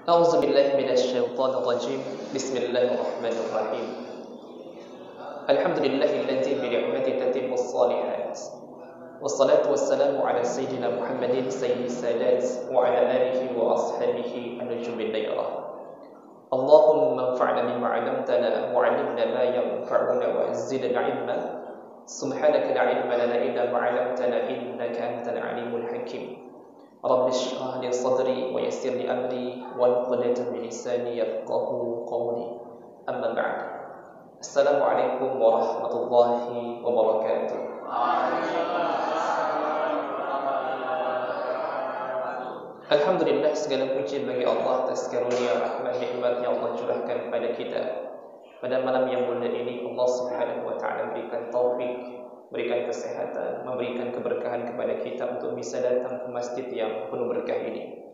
أعوذ بالله من الشيطان الرجيم بسم الله الرحمن الرحيم الحمد لله الذي بنعمته تتم الصالحات والصلاة والسلام على سيدنا محمد سيد السادات وعلى آله وأصحابه النجوم النيرة اللهم انفعنا بما علمتنا وعلمنا ما ينفعنا وزدنا علما سبحانك لا علم لنا إلا ما علمتنا إنك أنت العليم الحكيم رب اشرح لي صدري ويسر لي أمري واحلل من لساني يفقهوا قولي أما بعد السلام عليكم ورحمة الله وبركاته. Alhamdulillah, segala puji bagi Allah atas karunia rahmat nikmat yang Allah curahkan kepada kita. Pada malam yang mulia ini Allah Subhanahu wa taala berikan taufik, berikan kesehatan, memberikan keberkahan kepada kita untuk bisa datang ke masjid yang penuh berkah ini.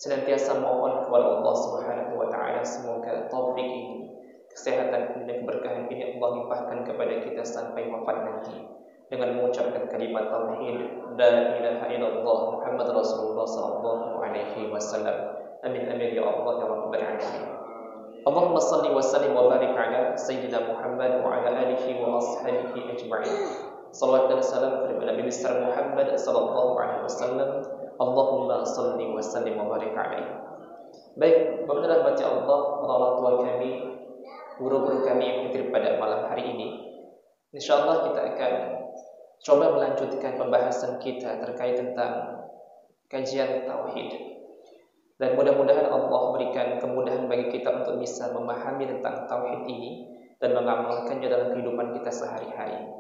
Senantiasa mohon kepada Allah Subhanahu wa taala semoga taufik ini, kesehatan ini dan keberkahan ini Allah limpahkan kepada kita sampai wafat nanti dengan mengucapkan kalimat tauhid la ilaha illallah Muhammad Rasulullah sallallahu alaihi wasallam. Amin amin ya Allah ya rabbal alamin. Allahumma salli wa sallim wa barik ala sayyidina Muhammad wa ala alihi wa ashabihi ajma'in. Salawat dan salam kepada Nabi besar Muhammad sallallahu alaihi wasallam. Allahumma salli wa sallim wa barik alaihi. Baik, Bapak baca Allah, orang tua kami, guru-guru kami yang hadir pada malam hari ini. Insyaallah kita akan coba melanjutkan pembahasan kita terkait tentang kajian tauhid. Dan mudah-mudahan Allah berikan kemudahan bagi kita untuk bisa memahami tentang tauhid ini dan mengamalkannya dalam kehidupan kita sehari-hari.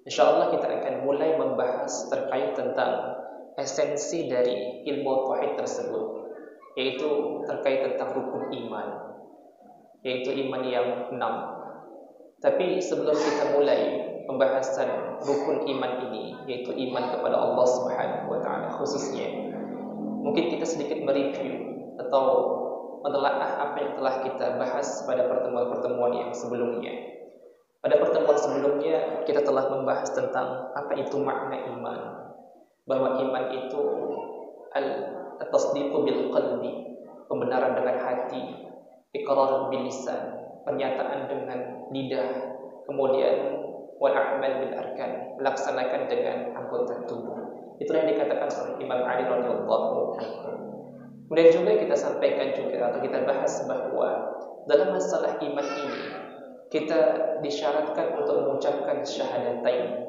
InsyaAllah kita akan mulai membahas terkait tentang esensi dari ilmu tauhid tersebut, yaitu terkait tentang rukun iman, yaitu iman yang 6. Tapi sebelum kita mulai pembahasan rukun iman ini, yaitu iman kepada Allah Subhanahu wa taala khususnya, mungkin kita sedikit mereview atau menelaah apa yang telah kita bahas pada pertemuan-pertemuan yang sebelumnya. Pada pertemuan sebelumnya kita telah membahas tentang apa itu makna iman. Bahwa iman itu at-tasdiqu bil qalbi, pembenaran dengan hati, iqrar bil lisan, pernyataan dengan lidah, kemudian wal a'mal bil arkan, melaksanakan dengan anggota tubuh. Itulah yang dikatakan oleh Imam Ali radhiyallahu anhu. Kemudian juga kita sampaikan juga atau kita bahas bahwa dalam masalah iman ini kita disyaratkan untuk mengucapkan syahadatain.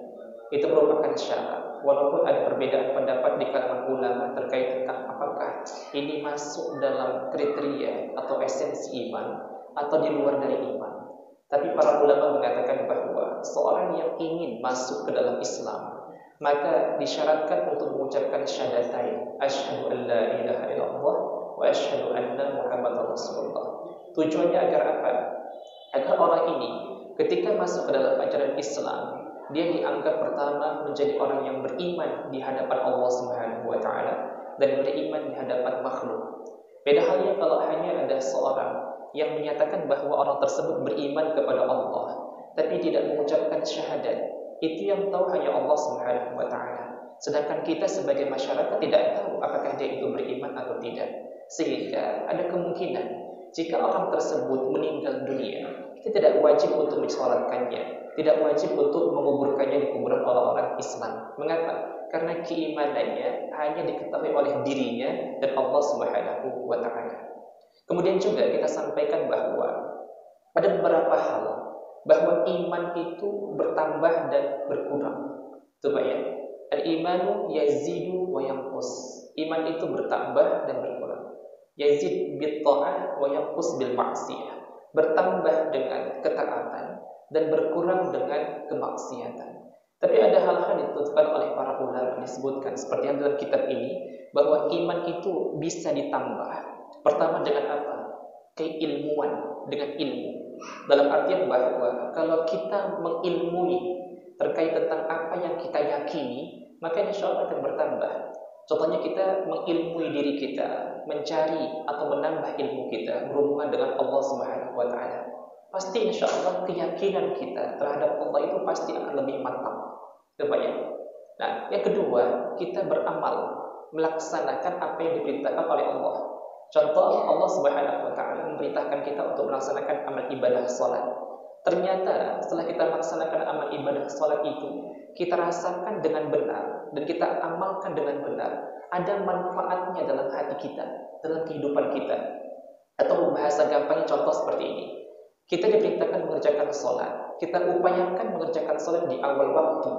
Itu merupakan syarat. Walaupun ada perbedaan pendapat di kalangan ulama terkait tentang apakah ini masuk dalam kriteria atau esensi iman atau di luar dari iman. Tapi para ulama mengatakan bahwa seorang yang ingin masuk ke dalam Islam maka disyaratkan untuk mengucapkan syahadatain, asyhadu an la ilaha illallah wa asyhadu anna Muhammadar Rasulullah. Tujuannya agar apa? Agar orang ini ketika masuk ke dalam ajaran Islam, dia dianggap pertama menjadi orang yang beriman di hadapan Allah Subhanahu wa taala dan beriman di hadapan makhluk. Beda halnya kalau hanya ada seorang yang menyatakan bahwa orang tersebut beriman kepada Allah tapi tidak mengucapkan syahadat. Itu yang tahu hanya Allah Subhanahu wa taala. Sedangkan kita sebagai masyarakat tidak tahu apakah dia itu beriman atau tidak. Sehingga ada kemungkinan jika orang tersebut meninggal dunia, kita tidak wajib untuk mensolatkannya, tidak wajib untuk menguburkannya di kuburan orang-orang Islam. Mengapa? Karena keimanannya hanya diketahui oleh dirinya dan Allah Subhanahu wa taala. Kemudian juga kita sampaikan bahwa ada beberapa hal bahwa iman itu bertambah dan berkurang. Itu Pak ya. Al-imanu yazidu wa yanqus. Iman itu bertambah dan berkurang. Yazid bil ta'ah wa yanqus bil ma'siyah. Bertambah dengan ketaatan dan berkurang dengan kemaksiatan. Tapi ada hal-hal yang ditentukan oleh para ulama disebutkan seperti yang dalam kitab ini bahwa iman itu bisa ditambah. Pertama dengan apa? Keilmuan, dengan ilmu. Dalam artian bahwa kalau kita mengilmui terkait tentang apa yang kita yakini, maka insya Allah akan bertambah. Contohnya kita mengilmui diri kita, mencari atau menambah ilmu kita berhubungan dengan Allah Subhanahu wa taala. Pasti insya Allah keyakinan kita terhadap Allah itu pasti akan lebih mantap. Ya. Nah, yang kedua, kita beramal, melaksanakan apa yang diperintahkan oleh Allah. Contoh, Allah Subhanahu wa taala memerintahkan kita untuk melaksanakan amal ibadah salat. Ternyata setelah kita melaksanakan amal ibadah salat itu, kita rasakan dengan benar dan kita amalkan dengan benar, ada manfaatnya dalam hati kita, dalam kehidupan kita. Atau bahasa gampangnya contoh seperti ini. Kita diperintahkan mengerjakan salat, kita upayakan mengerjakan salat di awal waktu.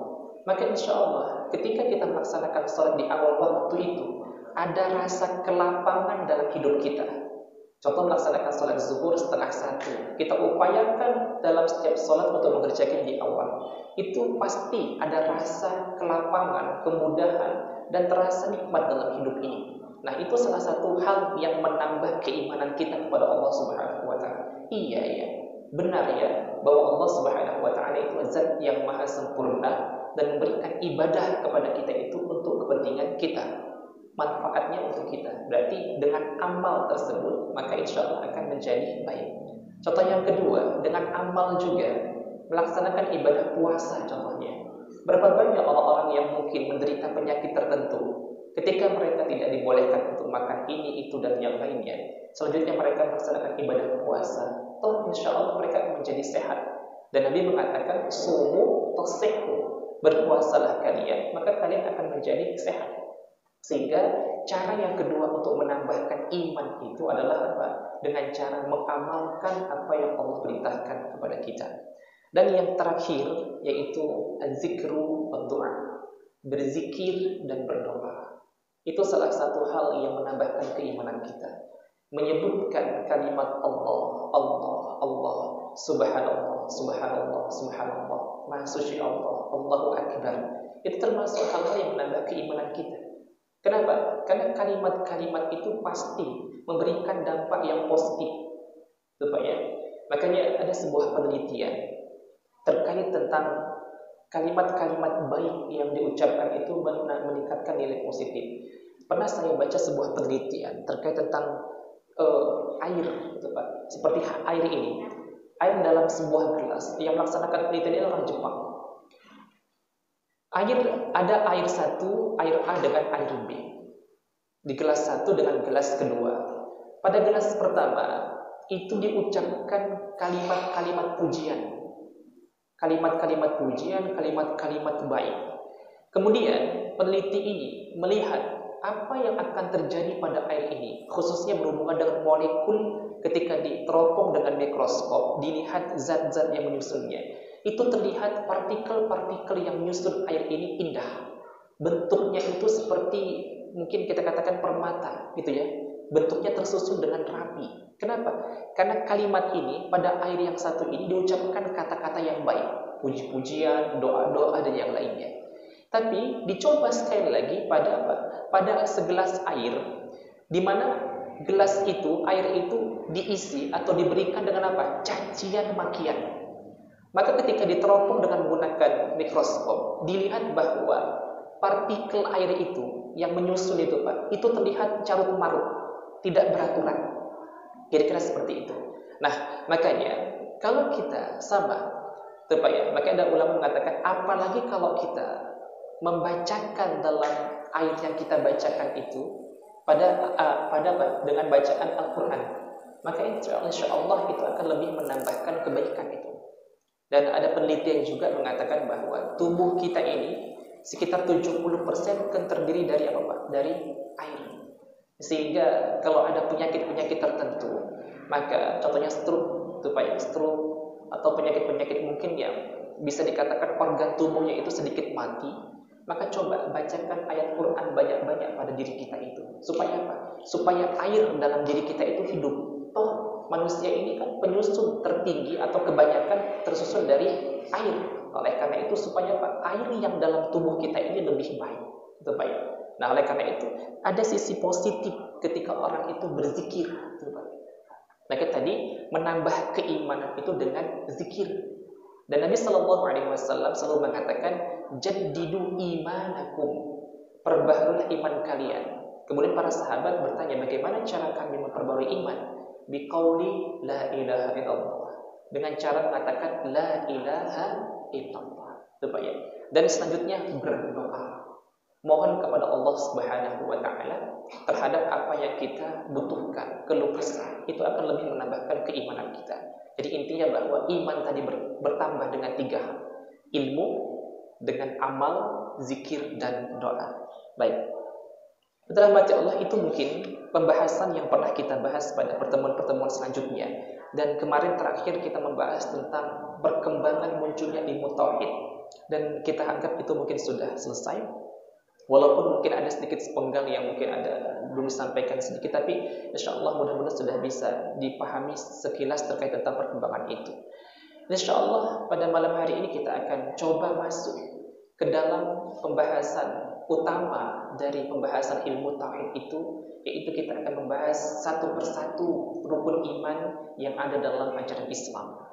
Maka insya Allah ketika kita melaksanakan salat di awal waktu itu, ada rasa kelapangan dalam hidup kita. Contoh melaksanakan salat zuhur setengah 1, kita upayakan dalam setiap salat untuk mengerjakan di awal. Itu pasti ada rasa kelapangan, kemudahan, dan terasa nikmat dalam hidup ini. Nah, itu salah satu hal yang menambah keimanan kita kepada Allah Subhanahu wa taala. Iya ya, benar ya, bahwa Allah Subhanahu wa taala itu zat yang maha sempurna dan memberikan ibadah kepada kita itu untuk kepentingan kita, manfaatnya untuk kita. Berarti dengan amal tersebut maka insya Allah akan menjadi baik. Contoh yang kedua, dengan amal juga melaksanakan ibadah puasa contohnya. Berapa banyak orang-orang yang mungkin menderita penyakit tertentu, ketika mereka tidak dibolehkan untuk makan ini, itu, dan yang lainnya, selanjutnya mereka melaksanakan ibadah puasa, toh insya Allah mereka akan menjadi sehat. Dan Nabi mengatakan, sumu tasihhu, berpuasalah kalian, maka kalian akan menjadi sehat. Sehingga cara yang kedua untuk menambahkan iman itu adalah apa? Dengan cara mengamalkan apa yang Allah perintahkan kepada kita. Dan yang terakhir yaitu zikru wa doa, berzikir dan berdoa. Itu salah satu hal yang menambahkan keimanan kita. Menyebutkan kalimat Allah, Allah, Allah, Subhanallah, Subhanallah, Subhanallah, Maha Suci Allah, Allahu Akbar. Itu termasuk hal-hal yang menambah keimanan kita. Kenapa? Karena kalimat-kalimat itu pasti memberikan dampak yang positif. Supaya, makanya ada sebuah penelitian terkait tentang kalimat-kalimat baik yang diucapkan itu meningkatkan nilai positif. Pernah saya baca sebuah penelitian terkait tentang air, gitu, Pak. Seperti air ini, air dalam sebuah gelas. Yang melaksanakan penelitian ini orang Jepang. Ada air satu, air A dengan air B. Di gelas satu dengan gelas kedua. Pada gelas pertama itu diucapkan kalimat-kalimat pujian. Kalimat-kalimat pujian, kalimat-kalimat baik. Kemudian peneliti ini melihat apa yang akan terjadi pada air ini, khususnya berhubungan dengan molekul ketika diteropong dengan mikroskop, dilihat zat-zat yang menyusunnya. Itu terlihat partikel-partikel yang menyusun air ini indah. Bentuknya itu seperti mungkin kita katakan permata, gitu ya. Bentuknya tersusun dengan rapi. Kenapa? Karena kalimat ini pada air yang satu ini diucapkan kata-kata yang baik, puji-pujian, doa-doa dan yang lainnya. Tapi dicoba sekali lagi pada apa? Pada segelas air, di mana gelas itu, air itu diisi atau diberikan dengan apa? Cacian makian. Maka ketika diteropong dengan menggunakan mikroskop, dilihat bahwa partikel air itu yang menyusun itu, Pak, itu terlihat carut marut, tidak beraturan. Kira-kira seperti itu. Nah, makanya kalau kita sama, Pak ya, makanya ada ulama mengatakan, apalagi kalau kita membacakan dalam air yang kita bacakan itu dengan bacaan Al-Quran, maka insya Allah itu akan lebih menambahkan kebaikan itu. Dan ada penelitian juga mengatakan bahwa tubuh kita ini sekitar 70% kan terdiri dari apa, Pak? Dari air. Sehingga kalau ada penyakit-penyakit tertentu, maka contohnya stroke, itu Pak ya, stroke atau penyakit-penyakit mungkin yang bisa dikatakan organ tubuhnya itu sedikit mati, maka coba bacakan ayat Quran banyak-banyak pada diri kita itu. Supaya apa? Supaya air dalam diri kita itu hidup. Manusia ini kan penyusun tertinggi atau kebanyakan tersusun dari air. Oleh karena itu supaya apa? Air yang dalam tubuh kita ini lebih baik. Itu baik. Nah, oleh karena itu ada sisi positif ketika orang itu berzikir. Itu baik. Maka tadi menambah keimanan itu dengan zikir. Dan Nabi Shallallahu Alaihi Wasallam selalu mengatakan, jaddidu imanakum, perbaharulah iman kalian. Kemudian para sahabat bertanya, bagaimana cara kami memperbarui iman? Biqauli la ilaha illallah, dengan cara mengatakan la ilaha illallah. Itu Pak ya. Dan selanjutnya berdoa. mohon kepada Allah Subhanahu wa taala terhadap apa yang kita butuhkan, keluh kesah, itu akan lebih menambahkan keimanan kita. Jadi intinya bahwa iman tadi bertambah dengan 3 hal. Ilmu, dengan amal, zikir, dan doa. Baik. Setelah baca Allah, itu mungkin pembahasan yang pernah kita bahas pada pertemuan-pertemuan selanjutnya. Dan kemarin terakhir kita membahas tentang perkembangan munculnya ilmu tauhid. Dan kita anggap itu mungkin sudah selesai. Walaupun mungkin ada sedikit sepenggal yang mungkin ada belum disampaikan sedikit, tapi insya Allah mudah-mudahan sudah bisa dipahami sekilas terkait tentang perkembangan itu. Insya Allah pada malam hari ini kita akan coba masuk ke dalam pembahasan utama dari pembahasan ilmu tauhid itu, yaitu kita akan membahas satu persatu rukun iman yang ada dalam ajaran Islam.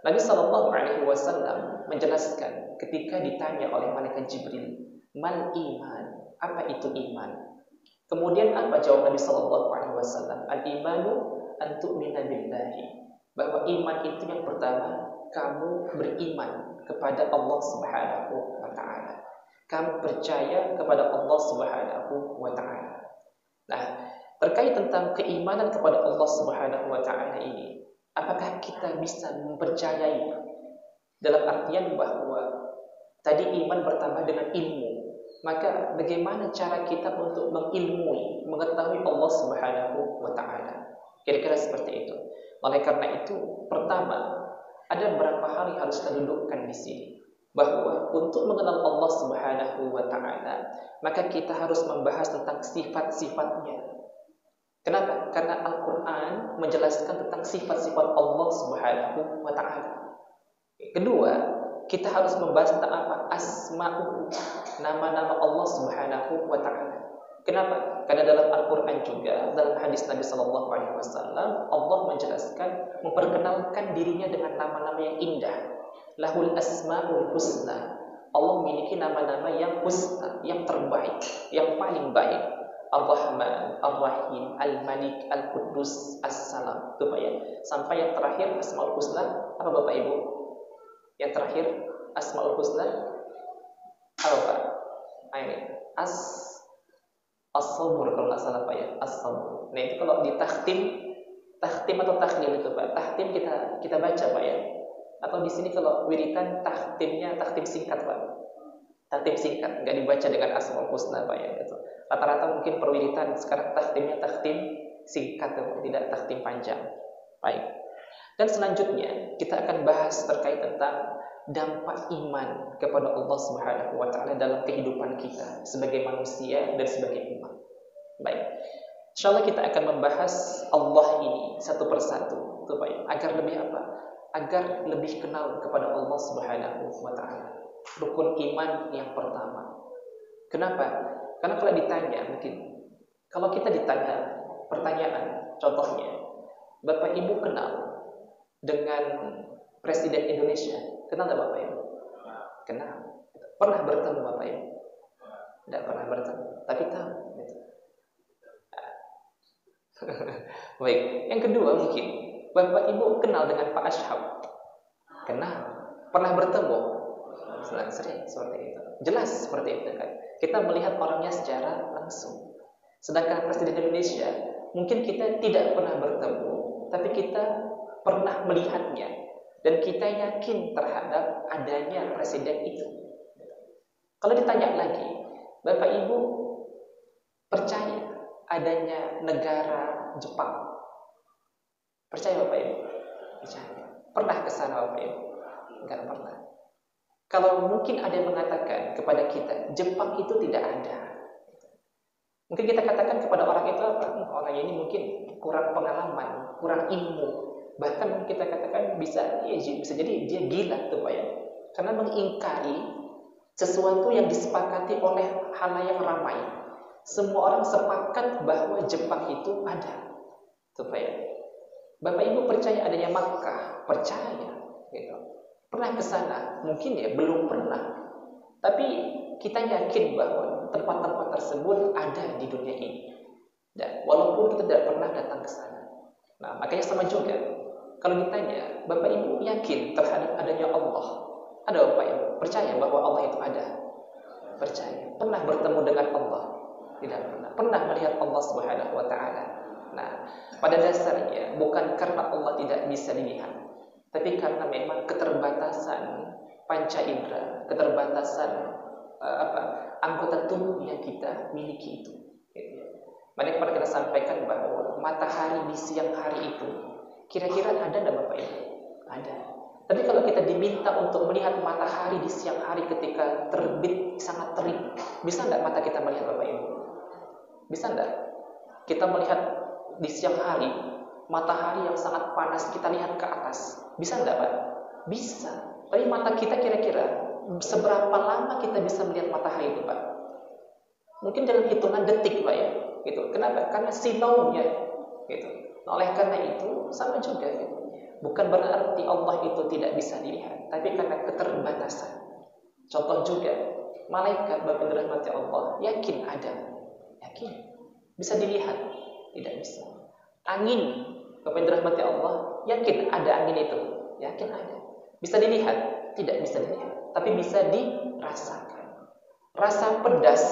Nabi Shallallahu Alaihi Wasallam menjelaskan ketika ditanya oleh malaikat Jibril, mal iman, apa itu iman? Kemudian apa jawab Nabi Shallallahu Alaihi Wasallam? Al imanu an tu'mina billahi, bahwa iman itu yang pertama kamu beriman kepada Allah Subhanahu wa taala. Kamu percaya kepada Allah Subhanahu wa taala. Nah, terkait tentang keimanan kepada Allah Subhanahu wa taala ini, apakah kita bisa mempercayai dalam artian bahwa tadi iman bertambah dengan ilmu? Maka bagaimana cara kita untuk mengilmui, mengetahui Allah Subhanahu wa taala? Kira-kira seperti itu. Oleh karena itu, pertama ada beberapa hal yang harus kita dudukkan di sini, bahwa untuk mengenal Allah Subhanahu wa taala, maka kita harus membahas tentang sifat-sifatnya. Kenapa? Karena Al-Qur'an menjelaskan tentang sifat-sifat Allah Subhanahu wa taala. Kedua, kita harus membahas tentang apa? Asma'u, nama-nama Allah Subhanahu wa taala. Kenapa? Karena dalam Al-Quran juga, dalam hadis Nabi Sallallahu Alaihi Wasallam, Allah menjelaskan, memperkenalkan dirinya dengan nama-nama yang indah. Lahul asma'ul husna. Allah memiliki nama-nama yang husna, yang terbaik, yang paling baik. Ar-Rahman, Ar-Rahim, Al-Malik, Al-Quddus, As-Salam. Itu Pak ya. Sampai yang terakhir Asma'ul Husna. Apa Bapak Ibu? Yang terakhir Asma'ul Husna. Apa Pak? Ini As-Sabur kalau nggak salah Pak ya, As-Sabur. Nah itu kalau di tahtim atau tahlil itu Pak. Tahtim kita baca Pak ya. Atau di sini kalau wiritan tahtimnya tahtim singkat Pak. Tahtim singkat, nggak dibaca dengan Asmaul Husna Pak ya. Gitu. Rata-rata mungkin perwiritan sekarang tahtimnya tahtim singkat Pak, tidak tahtim panjang. Baik. Dan selanjutnya kita akan bahas terkait tentang dampak iman kepada Allah Subhanahu wa taala dalam kehidupan kita sebagai manusia dan sebagai umat. Baik. Insyaallah kita akan membahas Allah ini satu persatu, supaya agar lebih apa? Agar lebih kenal kepada Allah Subhanahu wa taala. Rukun iman yang pertama. Kenapa? Karena kalau ditanya mungkin kalau kita ditanya pertanyaan, contohnya, Bapak Ibu kenal dengan Presiden Indonesia? Kenal tak Bapak Ibu? Kenal. Pernah bertemu Bapak Ibu? Tidak pernah bertemu, tapi tahu. Baik. Yang kedua mungkin Bapak Ibu kenal dengan Pak Ashab? Kenal. Pernah bertemu? Sering seperti itu. Jelas seperti itu kan. Kita melihat orangnya secara langsung. Sedangkan Presiden Indonesia mungkin kita tidak pernah bertemu, tapi kita pernah melihatnya. Dan kita yakin terhadap adanya presiden itu. Kalau ditanya lagi, Bapak Ibu percaya adanya negara Jepang? Percaya Bapak Ibu? Percaya. Pernah ke sana Bapak Ibu? Enggak pernah. Kalau mungkin ada yang mengatakan kepada kita, Jepang itu tidak ada. Mungkin kita katakan kepada orang itu apa? Orang ini mungkin kurang pengalaman, kurang ilmu. Bahkan kita katakan bisa jadi dia gila tuh Pak ya. Karena mengingkari sesuatu yang disepakati oleh halayak ramai. Semua orang sepakat bahwa Jepang itu ada. Tuh Pak ya. Bapak Ibu percaya adanya Makkah? Percaya gitu. Pernah ke sana? Mungkin ya belum pernah. Tapi kita yakin bahwa tempat-tempat tersebut ada di dunia ini. Dan walaupun kita tidak pernah datang ke sana. Nah, makanya sama juga. Kalau ditanya, Bapak Ibu yakin terhadap adanya Allah? Ada Bapak Ibu percaya bahwa Allah itu ada? Percaya. Pernah bertemu dengan Allah? Tidak pernah. Pernah melihat Allah Subhanahu wa taala? Nah, pada dasarnya bukan karena Allah tidak bisa dilihat, tapi karena memang keterbatasan panca indera, keterbatasan anggota tubuh yang kita miliki itu. Makanya pernah kita sampaikan bahwa matahari di siang hari itu kira-kira ada nggak Bapak Ibu? Ada. Tapi kalau kita diminta untuk melihat matahari di siang hari ketika terbit sangat terik, bisa nggak mata kita melihat Bapak Ibu? Bisa nggak? Kita melihat di siang hari matahari yang sangat panas, kita lihat ke atas, bisa nggak Pak? Bisa. Tapi mata kita kira-kira seberapa lama kita bisa melihat matahari itu Pak? Mungkin dalam hitungan detik Pak ya. Gitu. Kenapa? Karena sinaunya. Gitu. Oleh karena itu sama juga. Gitu. Bukan berarti Allah itu tidak bisa dilihat, tapi karena keterbatasan. Contoh juga, malaikat Bapak dirahmati Allah, yakin ada, yakin bisa dilihat, tidak bisa. Angin Bapak dirahmati Allah, yakin ada angin itu, yakin ada. Bisa dilihat, tidak bisa dilihat, tapi bisa dirasakan. Rasa pedas,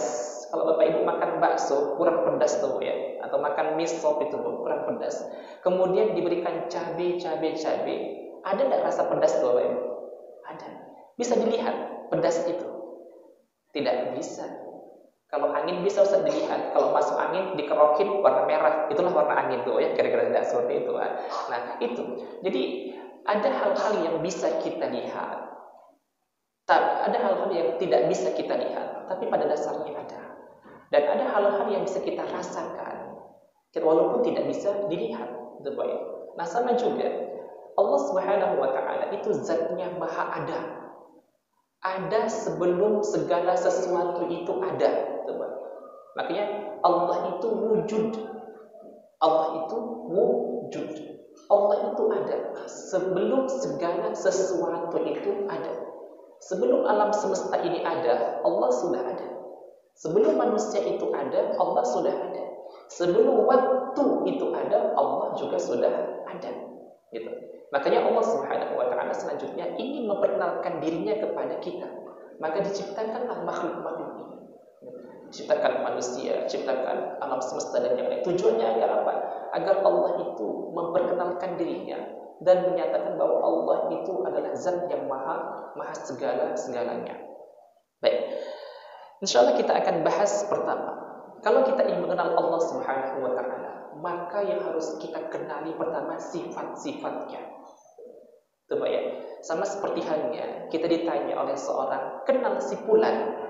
kalau Bapak Ibu makan bakso kurang pedas tuh ya, atau makan mie sop itu kurang pedas. Kemudian diberikan cabai. Ada enggak rasa pedas tuh Bapak Ibu? Ada. Bisa dilihat pedas itu? Tidak bisa. Kalau angin bisa usah dilihat. Kalau masuk angin dikerokin warna merah, itulah warna angin tuh ya, kira-kira tidak seperti itu. Nah, itu. Jadi ada hal-hal yang bisa kita lihat. Ada hal-hal yang tidak bisa kita lihat, tapi pada dasarnya ada. Dan ada hal-hal yang bisa kita rasakan, walaupun tidak bisa dilihat. Nah, sama juga Allah Subhanahu wa taala itu zatnya maha ada. Ada sebelum segala sesuatu itu ada. Makanya Allah itu wujud. Allah itu wujud. Allah itu ada sebelum segala sesuatu itu ada. Sebelum alam semesta ini ada, Allah sudah ada. Sebelum manusia itu ada, Allah sudah ada. Sebelum waktu itu ada, Allah juga sudah ada. Gitu. Makanya Allah Subhanahu wa taala selanjutnya ingin memperkenalkan dirinya kepada kita. Maka diciptakanlah makhluk-makhluk ini. Ciptakan manusia, ciptakan alam semesta dan yang lain. Tujuannya agar apa? Agar Allah itu memperkenalkan dirinya dan menyatakan bahwa Allah itu adalah zat yang maha segala-segalanya. Baik. Insyaallah kita akan bahas pertama. Kalau kita ingin mengenal Allah Subhanahu wa taala, maka yang harus kita kenali pertama sifat-sifatnya. Coba ya. Sama seperti halnya kita ditanya oleh seorang, kenal si Fulan.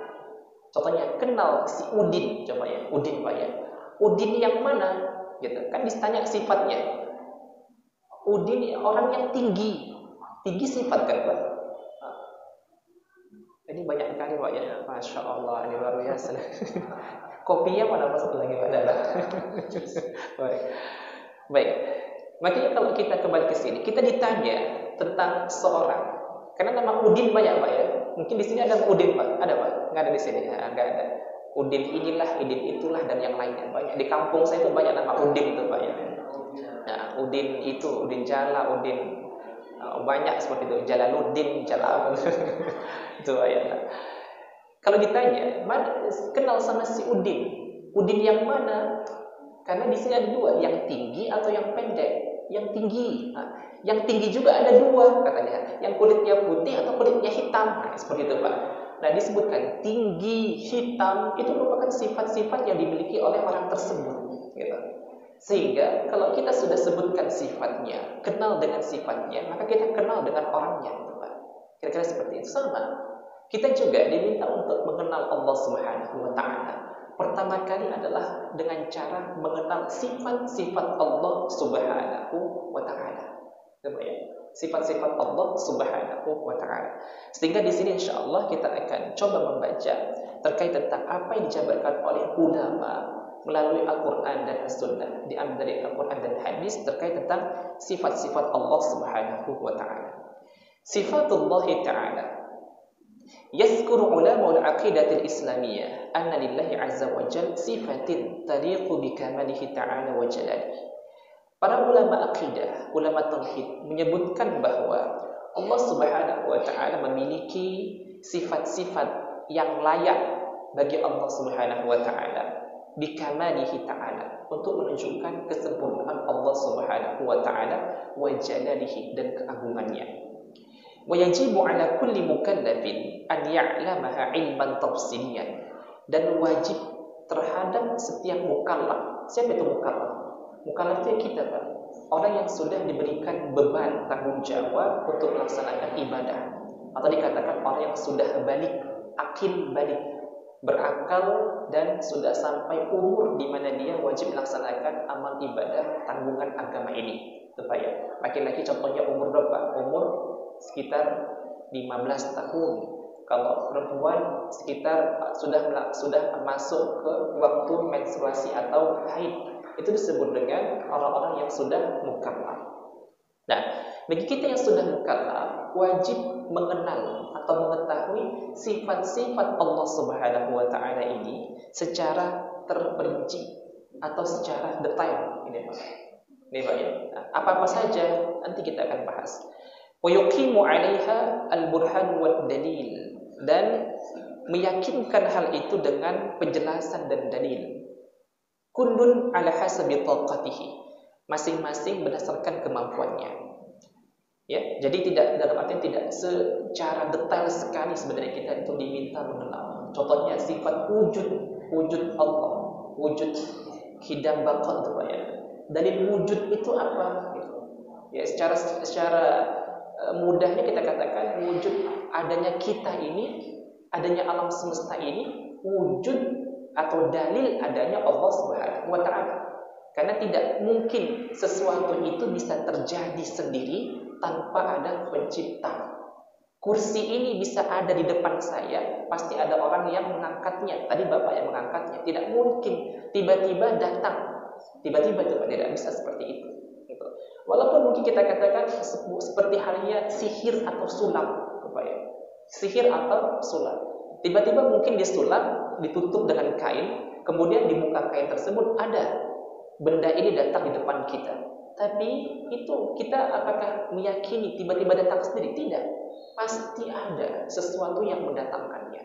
Contohnya kenal si Udin, coba ya, Udin Pak ya. Udin yang mana? Gitu. Kan ditanya sifatnya. Udin orang yang tinggi. Tinggi sifat kan Pak? Ini banyak sekali Pak ya. Masya Allah, ini luar biasa. Kopinya mana masuk lagi Pak? Baik. Makanya kalau kita kembali ke sini, kita ditanya tentang seorang. Karena nama Udin banyak Pak ya. Mungkin di sini ada Udin Pak, ada Pak? Nggak ada di sini, nggak ada. Udin inilah, Udin itulah dan yang lainnya banyak. Di kampung saya itu banyak nama Udin itu Pak ya. Nah, Udin itu, Udin Jala, Udin banyak seperti itu. Jalaluddin, Jalal. Itu Pak ya. Nah, kalau ditanya, kenal sama si Udin? Udin yang mana? Karena di sini ada dua, yang tinggi atau yang pendek. Yang tinggi. Nah, yang tinggi juga ada dua katanya. Yang kulitnya putih atau kulitnya hitam. Nah, seperti itu Pak. Nah, disebutkan tinggi, hitam itu merupakan sifat-sifat yang dimiliki oleh orang tersebut. Gitu. Sehingga kalau kita sudah sebutkan sifatnya, kenal dengan sifatnya, maka kita kenal dengan orangnya. Gitu, Pak. Kira-kira seperti itu. Sama. Kita juga diminta untuk mengenal Allah Subhanahu wa taala. Pertama kali adalah dengan cara mengenal sifat-sifat Allah Subhanahu wa taala. Ya? Sifat-sifat Allah Subhanahu wa taala. Sehingga di sini insyaallah kita akan coba membaca terkait tentang apa yang dijabarkan oleh ulama melalui Al-Qur'an dan As-Sunnah, diambil dari Al-Qur'an dan hadis terkait tentang sifat-sifat Allah Subhanahu wa taala. Sifatullah taala. Yazkuru ulama al-aqidah al-islamiyah anna lillahi azza wa jalla sifatin taliqu bi kamalihi ta'ala wa jalalihi. Para ulama akidah, ulama tauhid menyebutkan bahwa Allah Subhanahu wa taala memiliki sifat-sifat yang layak bagi Allah Subhanahu wa taala bikamalihi ta'ala, untuk menunjukkan kesempurnaan Allah Subhanahu wa taala wa jalalihi, dan keagungannya. Wa yajibu ala kulli mukallafin an ya'lamaha ilman tafsiliyan, dan wajib terhadap setiap mukallaf. Siapa itu mukallaf? Mukallaf itu kita, Pak. Orang yang sudah diberikan beban tanggung jawab untuk melaksanakan ibadah, atau dikatakan orang yang sudah balik, akil balik, berakal, dan sudah sampai umur di mana dia wajib melaksanakan amal ibadah tanggungan agama ini. Supaya laki-laki contohnya umur berapa? Umur sekitar 15 tahun. Kalau perempuan sekitar sudah masuk ke waktu menstruasi atau haid. Itu disebut dengan orang-orang yang sudah mukallaf. Nah, bagi kita yang sudah mukallaf, wajib mengenal atau mengetahui sifat-sifat Allah Subhanahu wa taala ini secara terperinci atau secara detail. Ini Pak ya. Nah, apa-apa saja nanti kita akan bahas. Wa yuqimu 'alaiha al-burhan wad dalil, dan meyakinkan hal itu dengan penjelasan dan dalil. Kullun ala hasabi taqatihi, masing-masing berdasarkan kemampuannya. Ya, jadi tidak, dalam artian tidak secara detail sekali sebenarnya kita itu diminta mengenal. Contohnya sifat wujud Allah, wujud hidam baqa itu Pak ya. Dalil wujud itu apa? Gitu. Ya, secara mudahnya kita katakan wujud adanya kita ini, adanya alam semesta ini, wujud atau dalil adanya Allah Subhanahu wa taala. Karena tidak mungkin sesuatu itu bisa terjadi sendiri tanpa ada pencipta. Kursi ini bisa ada di depan saya, pasti ada orang yang mengangkatnya. Tadi Bapak yang mengangkatnya. Tidak mungkin tiba-tiba datang. Tiba-tiba itu tidak bisa seperti itu. Gitu. Walaupun mungkin kita katakan seperti halnya sihir atau sulap, Bapak ya. Sihir atau sulap. Tiba-tiba mungkin disulap, ditutup dengan kain, kemudian di muka kain tersebut ada benda ini datang di depan kita. Tapi itu kita apakah meyakini tiba-tiba datang sendiri? Tidak. Pasti ada sesuatu yang mendatangkannya.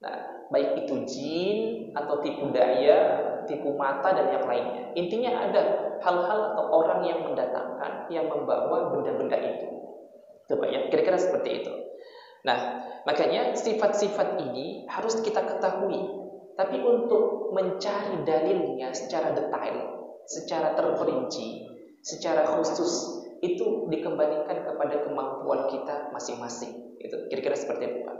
Nah, baik itu jin atau tipu daya, tipu mata, dan yang lainnya. Intinya ada hal-hal atau orang yang mendatangkan, yang membawa benda-benda itu. Coba ya, kira-kira seperti itu. Nah, makanya sifat-sifat ini harus kita ketahui. Tapi untuk mencari dalilnya secara detail, secara terperinci, secara khusus, itu dikembalikan kepada kemampuan kita masing-masing. Itu kira-kira seperti itu, Pak.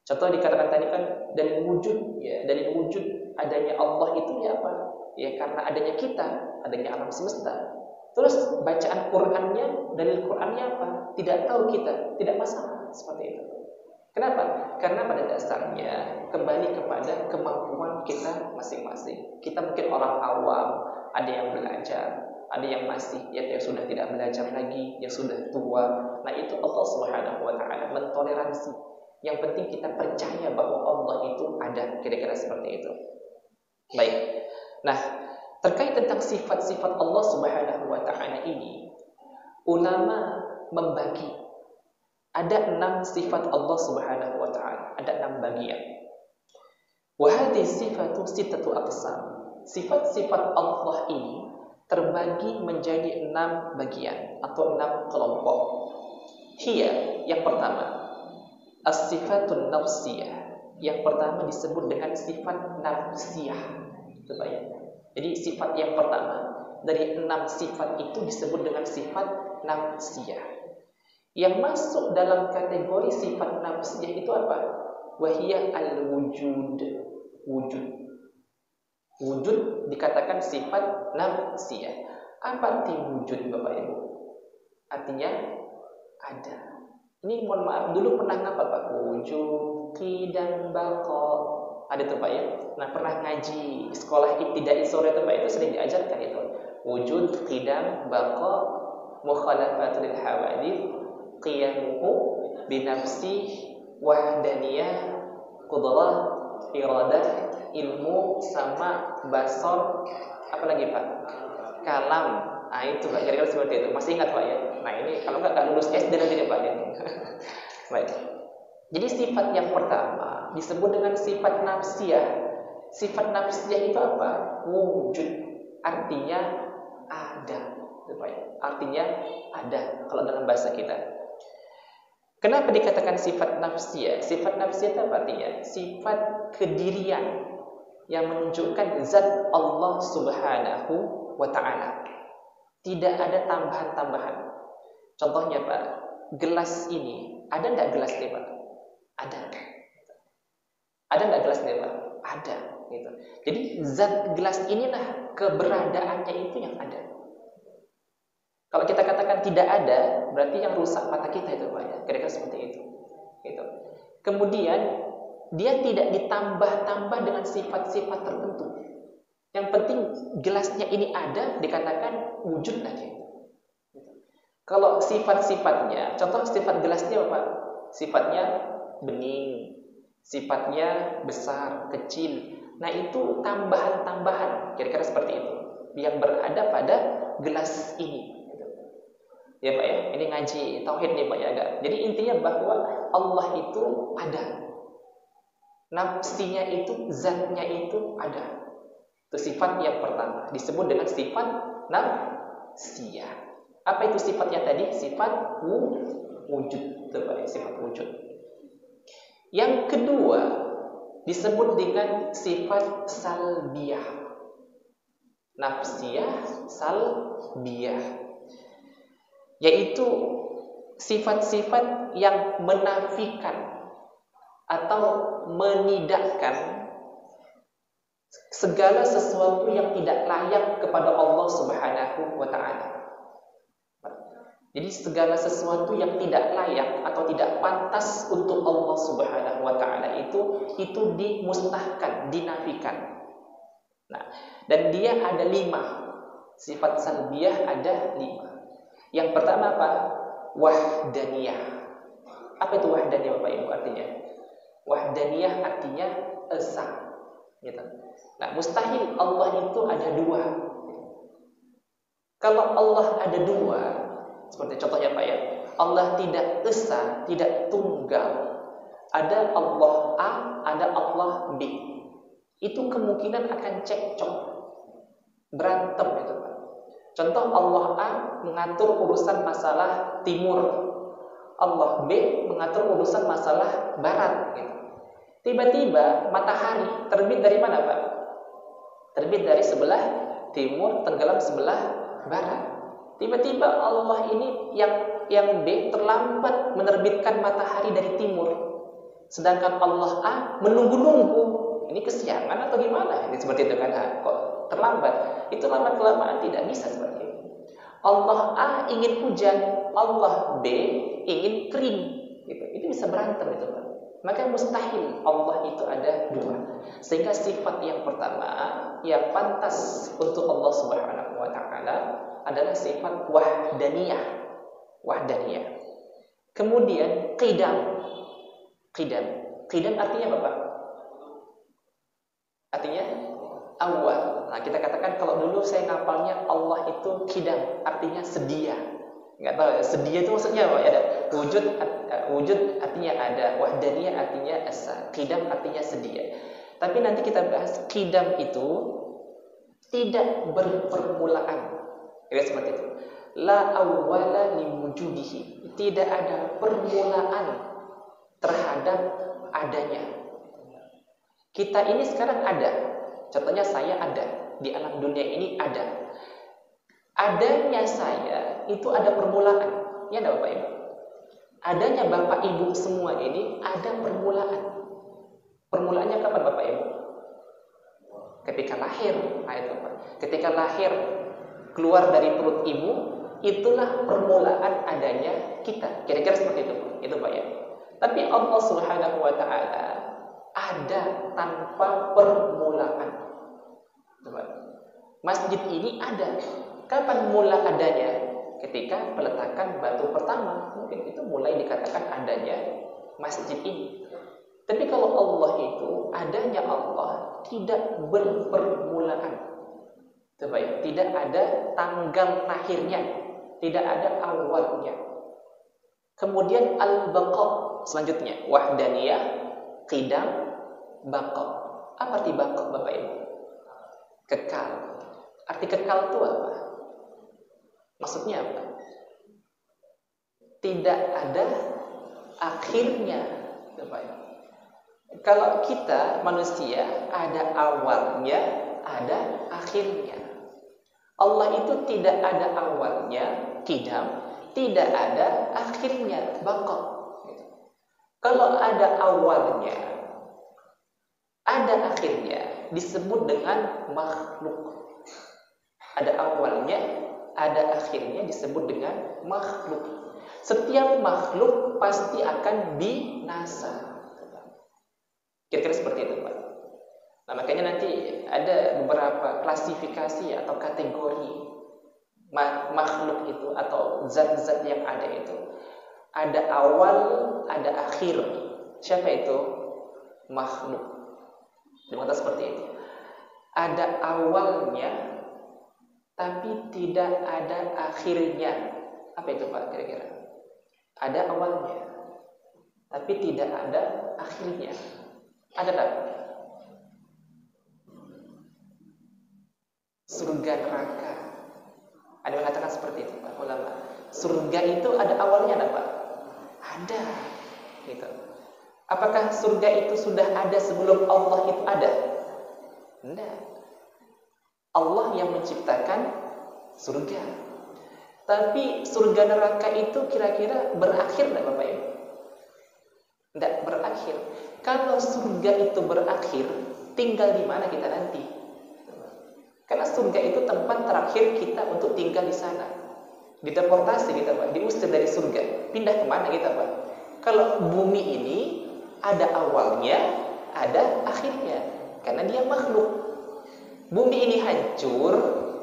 Contoh dikatakan tadi kan dalil wujud, ya, dalil wujud adanya Allah itu ya apa? Ya karena adanya kita, adanya alam semesta. Terus bacaan Qur'annya, dalil Qur'annya apa? Tidak tahu kita, tidak masalah seperti itu. Kenapa? Karena pada dasarnya kembali kepada kemampuan kita masing-masing. Kita mungkin orang awam, ada yang belajar, ada yang masih yang sudah tidak belajar lagi, yang sudah tua. Nah, itu Allah Subhanahu wa taala mentoleransi. Yang penting kita percaya bahwa Allah itu ada, kira-kira seperti itu. Baik. Nah, terkait tentang sifat-sifat Allah Subhanahu wa taala ini, ulama membagi. Ada 6 sifat Allah Subhanahu wa taala, ada 6 bagian. Wa hadhihi sifatu sittatu aqsam. Sifat-sifat Allah ini terbagi menjadi 6 bagian atau 6 kelompok. Hiya, yang pertama, as-sifatun nafsiyah. Yang pertama disebut dengan sifat nafsiyah. Itu ya. Jadi sifat yang pertama dari 6 sifat itu disebut dengan sifat nafsiyah. Yang masuk dalam kategori sifat nafsiyah itu apa? Wahiyah al-wujud. Wujud dikatakan sifat nafsiyah. Apa arti wujud, Bapak Ibu? Artinya ada. Ini mohon maaf, dulu pernah ngapa Pak? Wujud, qidam, baqa. Ada tuh Pak ya? Nah, pernah ngaji di sekolah ibtida'i sore tuh Pak, itu sering diajarkan itu. Wujud, qidam, baqa, mukhalafatul hawadith, qiyamuhu binafsi, wahdaniyah, qudrah, iradah, ilmu, sama, basar, apa lagi Pak? Kalam. Nah itu Pak, kira-kira seperti itu. Masih ingat Pak ya? Nah ini kalau nggak lulus SD nanti Pak ya. Baik. Jadi sifat yang pertama disebut dengan sifat nafsiyah. Sifat nafsiyah itu apa? Wujud. Artinya ada. Artinya ada kalau dalam bahasa kita. Kenapa dikatakan sifat nafsiyah? Sifat nafsiyah itu apa artinya? Sifat kedirian yang menunjukkan zat Allah Subhanahu wa ta'ala. Tidak ada tambahan-tambahan. Contohnya Pak, gelas ini, ada enggak gelas ini Pak? Ada. Ada enggak gelas ini Pak? Ada. Gitu. Jadi zat gelas inilah keberadaannya itu yang ada. Kalau kita katakan tidak ada, berarti yang rusak mata kita itu Pak ya. Kira-kira seperti itu. Gitu. Kemudian dia tidak ditambah-tambah dengan sifat-sifat tertentu. Yang penting gelasnya ini ada, dikatakan wujud aja. Kalau sifat-sifatnya, contoh sifat gelasnya apa? Sifatnya bening, sifatnya besar, kecil. Nah itu tambahan-tambahan, kira-kira seperti itu, yang berada pada gelas ini. Ya Pak ya, ini ngaji tauhid nih Pak ya agak. Jadi intinya bahwa Allah itu ada. Nafsinya itu, zatnya itu ada. Itu sifat yang pertama, disebut dengan sifat nafsiyah. Apa itu sifatnya tadi? Sifat wujud. Sifat wujud. Yang kedua disebut dengan sifat salbiyah. Nafsiyah, salbiyah. Yaitu sifat-sifat yang menafikan atau menidakkan segala sesuatu yang tidak layak kepada Allah Subhanahu wa ta'ala. Jadi segala sesuatu yang tidak layak atau tidak pantas untuk Allah Subhanahu wa ta'ala itu dimusnahkan, dinafikan. Nah, dan dia ada 5. Sifat salbiyah ada 5. Yang pertama apa? Wahdaniyah. Apa itu wahdaniyah Bapak Ibu artinya? Wahdaniyah artinya esa. Gitu. Nah, mustahil Allah itu ada 2. Kalau Allah ada 2, seperti contohnya Pak ya, Allah tidak esa, tidak tunggal. Ada Allah A, ada Allah B. Itu kemungkinan akan cekcok, berantem itu Pak. Contoh Allah A mengatur urusan masalah timur, Allah B mengatur urusan masalah barat. Gitu. Tiba-tiba matahari terbit dari mana Pak? Terbit dari sebelah timur, tenggelam sebelah barat. Tiba-tiba Allah ini yang B terlambat menerbitkan matahari dari timur. Sedangkan Allah A menunggu-nunggu. Ini kesiangan atau gimana? Ini seperti itu kan? Kok terlambat? Itu lama-kelamaan tidak bisa seperti itu. Allah A ingin hujan, Allah B ingin kering. Gitu. Itu bisa berantem itu kan? Maka mustahil Allah itu ada 2. Sehingga sifat yang pertama yang pantas untuk Allah Subhanahu wa ta'ala adalah sifat wahdaniyah. Wahdaniyah. Kemudian qidam. Qidam artinya apa Pak? Artinya awal. Nah, kita katakan kalau dulu saya ngapalnya Allah itu qidam, artinya sedia. Enggak tahu sedia itu maksudnya apa? Ada wujud artinya ada, wahdaniyah artinya asa, qidam artinya sedia. Tapi nanti kita bahas qidam itu tidak berpermulaan. Kira seperti itu. La awwala li wujudihi. Tidak ada permulaan terhadap adanya. Kita ini sekarang ada. Contohnya saya ada. Di alam dunia ini ada. Adanya saya itu ada permulaan. Ya enggak Bapak Ibu? Adanya Bapak Ibu semua ini ada permulaan. Permulaannya kapan Bapak Ibu? Ketika lahir. Nah, itu Pak. Ketika lahir keluar dari perut ibu, itulah permulaan adanya kita. Kira-kira seperti itu, itu Pak ya. Tapi Allah Subhanahu wa ta'ala ada tanpa permulaan. Coba. Masjid ini ada. Kapan mula adanya? Ketika peletakan batu pertama, mungkin itu mulai dikatakan adanya masjid ini. Tapi kalau Allah itu, adanya Allah tidak berpermulaan. Baik, tidak ada tanggal lahirnya, tidak ada awalnya. Kemudian al-baqa, selanjutnya wahdaniyah, qidam, baqa. Apa arti baqa Bapak Ibu? Kekal. Arti kekal itu apa? Maksudnya apa? Tidak ada akhirnya, Bapak Ibu. Kalau kita manusia ada awalnya, ada akhirnya. Allah itu tidak ada awalnya, qidam, tidak ada akhirnya, baqa. Kalau ada awalnya, ada akhirnya, disebut dengan makhluk. Ada awalnya, ada akhirnya, disebut dengan makhluk. Setiap makhluk pasti akan binasa. Kira-kira seperti itu, Pak. Nah, makanya nanti ada beberapa klasifikasi atau kategori makhluk itu atau zat-zat yang ada itu. Ada awal, ada akhir. Siapa itu? Makhluk. Dimana seperti itu. Ada awalnya, tapi tidak ada akhirnya. Apa itu, Pak, kira-kira? Ada awalnya, tapi tidak ada akhirnya. Ada tak? Surga neraka. Ada yang mengatakan seperti itu, Pak ulama. Surga itu ada awalnya, ada, Pak? Ada. Gitu. Apakah surga itu sudah ada sebelum Allah itu ada? Tidak. Allah yang menciptakan surga. Tapi surga neraka itu kira-kira berakhir tidak, Bapak Ibu? Tidak berakhir. Kalau surga itu berakhir, tinggal di mana kita nanti? Karena surga itu tempat terakhir kita untuk tinggal di sana. Dideportasi kita, Pak, diusir dari surga. Pindah kemana kita, Pak? Kalau bumi ini ada awalnya, ada akhirnya. Karena dia makhluk. Bumi ini hancur,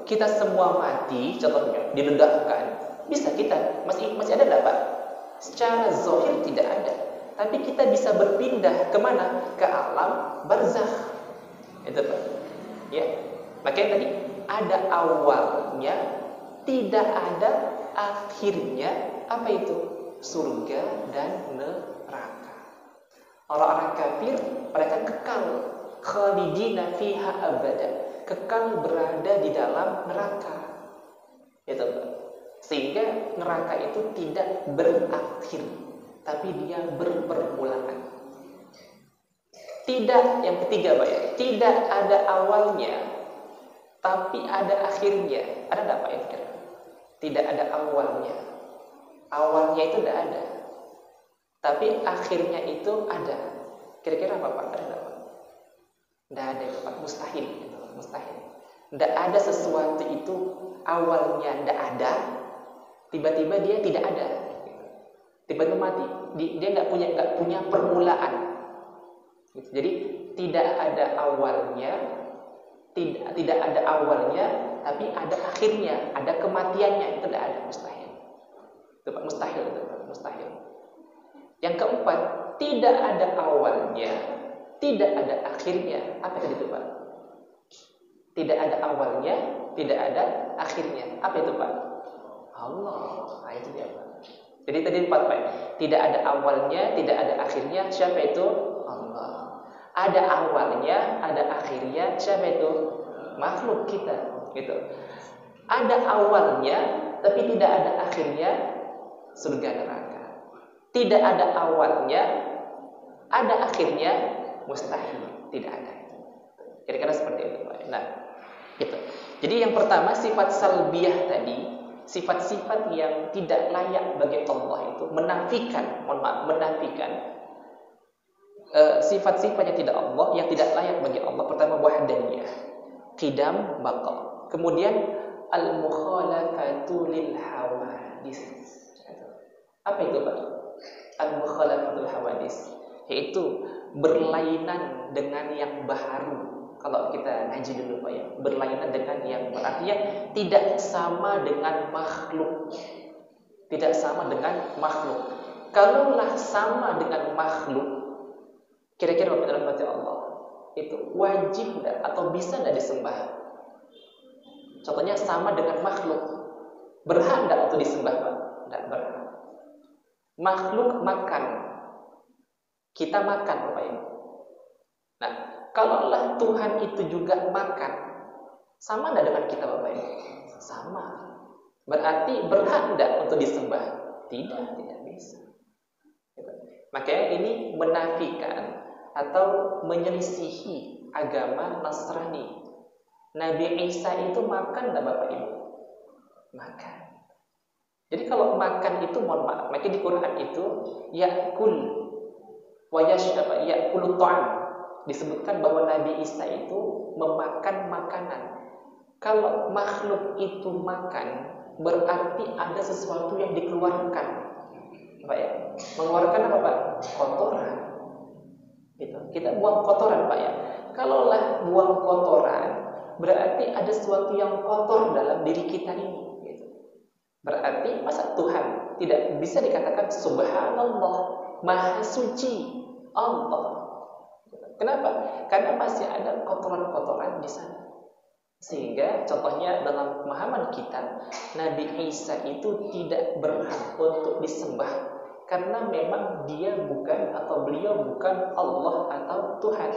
kita semua mati, contohnya diledakkan. Bisa kita masih ada enggak, Pak? Secara zahir tidak ada. Tapi kita bisa berpindah kemana? Ke alam barzakh. Itu, Pak. Ya. Makanya tadi ada awalnya, tidak ada akhirnya. Apa itu? Surga dan neraka. Orang-orang kafir mereka kekal, khalidina fiha abada, kekal berada di dalam neraka. Itu, Pak. Sehingga neraka itu tidak berakhir, tapi dia berpermulaan. Tidak, yang ketiga, Pak, ya, tidak ada awalnya, tapi ada akhirnya. Ada enggak, Pak, ya? Tidak ada awalnya. Awalnya itu tidak ada, tapi akhirnya itu ada. Kira-kira apa, Pak? Ada enggak, Pak? Tidak ada, Pak. Mustahil. Mustahil. Tidak ada sesuatu itu awalnya tidak ada, tiba-tiba dia tidak ada. Tiba-tiba mati. Dia nggak punya permulaan. Jadi tidak ada awalnya, tidak ada awalnya, tapi ada akhirnya, ada kematiannya. Itu tidak ada, mustahil. Itu, Pak, mustahil, itu, Pak, mustahil. Yang keempat, tidak ada awalnya, tidak ada akhirnya. Apa tadi itu, Pak? Tidak ada awalnya, tidak ada akhirnya. Apa itu, Pak? Allah. Nah, itu dia, Pak. Jadi tadi 4, Pak. Tidak ada awalnya, tidak ada akhirnya. Siapa itu? Allah. Ada awalnya, ada akhirnya. Siapa itu? Makhluk kita. Gitu. Ada awalnya, tapi tidak ada akhirnya. Surga neraka. Tidak ada awalnya, ada akhirnya. Mustahil. Tidak ada. Kira-kira seperti itu, Pak. Nah, gitu. Jadi yang pertama sifat salbiyah tadi, sifat-sifat yang tidak layak bagi Allah itu menafikan, sifat-sifat yang tidak Allah, yang tidak layak bagi Allah. Pertama wahdaniyah, qidam, baqa. Kemudian al-mukhalafatu lil hawadis. Apa itu, Pak? Al-mukhalafatu lil hawadis, yaitu berlainan dengan yang baru. Kalau kita ngaji dulu, Pak, ya, berlainan dengan yang berarti tidak sama dengan makhluk. Tidak sama dengan makhluk. Kalaulah sama dengan makhluk, kira-kira dalam hati Allah itu wajib enggak atau bisa enggak disembah? Contohnya sama dengan makhluk, berhak enggak untuk disembah, Pak? Enggak berhak. Makhluk makan, kita makan Bapak Ibu. Nah, kalaulah Tuhan itu juga makan, sama enggak dengan kita Bapak Ibu? Sama. Berarti berhak enggak untuk disembah? Tidak bisa. Makanya ini menafikan atau menyelisihi agama Nasrani. Nabi Isa itu makan enggak Bapak Ibu? Makan. Jadi kalau makan itu, mohon maaf, maka di Quran itu yakul wa yashrab, yakul ta'am, disebutkan bahwa Nabi Isa itu memakan makanan. Kalau makhluk itu makan, berarti ada sesuatu yang dikeluarkan, Pak ya. Mengeluarkan apa Pak? Kotoran. Gitu. Kita buang kotoran Pak ya. Kalaulah buang kotoran, berarti ada sesuatu yang kotor dalam diri kita ini. Berarti masa Tuhan tidak bisa dikatakan subhanallah, maha suci Allah. Kenapa? Karena masih ada kotoran-kotoran di sana. Sehingga contohnya dalam pemahaman kita, Nabi Isa itu tidak berhak untuk disembah karena memang dia bukan, atau beliau bukan Allah atau Tuhan.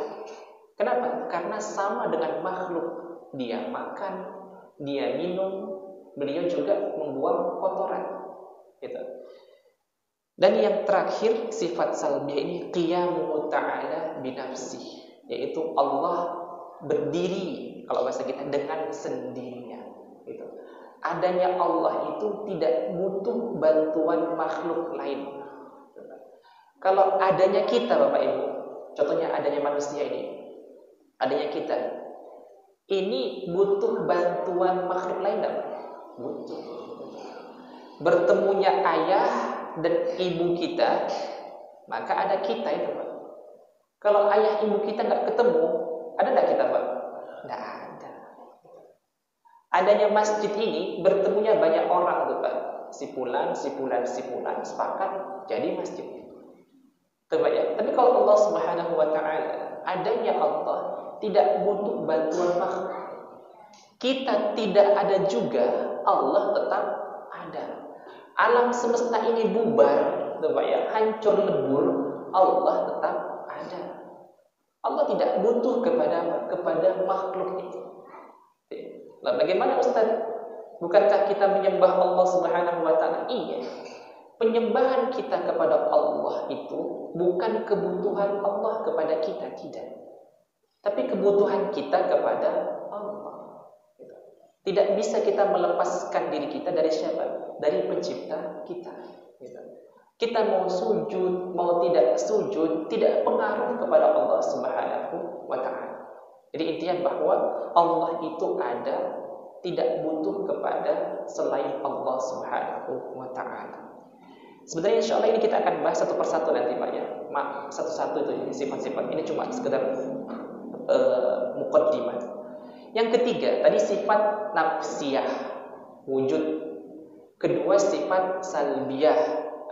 Kenapa? Karena sama dengan makhluk. Dia makan, dia minum, beliau juga membuang kotoran. Gitu. Dan yang terakhir sifat salbiyah ini qiyamu ta'ala binafsih, yaitu Allah berdiri kalau bahasa kita dengan sendirinya. Gitu. Adanya Allah itu tidak butuh bantuan makhluk lain. Kalau adanya kita Bapak Ibu, contohnya adanya manusia ini, adanya kita, ini butuh bantuan makhluk lain enggak? Butuh. Bertemunya ayah dan ibu kita, maka ada kita itu Pak. Kalau ayah ibu kita nggak ketemu, ada nggak kita Pak? Nggak ada. Adanya masjid ini, bertemunya banyak orang tuh Pak. Sipulan sepakat jadi masjid. Tuh Pak ya. Tapi kalau Allah Subhanahu Wa Taala, adanya Allah tidak butuh bantuan makhluk. Kita tidak ada juga, Allah tetap ada. Alam semesta ini bubar, Pak ya, hancur lebur, Allah tetap ada. Allah tidak butuh kepada makhluk itu. Nah, bagaimana Ustaz? Bukankah kita menyembah Allah Subhanahu Wa Taala? Iya. Penyembahan kita kepada Allah itu bukan kebutuhan Allah kepada kita, tidak. Tapi kebutuhan kita kepada Allah. Tidak bisa kita melepaskan diri kita dari siapa? Dari pencipta kita. Kita mau sujud, mau tidak sujud, tidak pengaruh kepada Allah Subhanahu Wa Taala. Jadi intinya bahwa Allah itu ada, tidak butuh kepada selain Allah Subhanahu Wa Taala. Sebenarnya insya Allah ini kita akan bahas satu persatu nanti Pak ya. Satu-satu itu sifat-sifat. Ini cuma sekedar muqaddimah. Yang ketiga, tadi sifat nafsiyah, wujud. Kedua sifat salbiyah,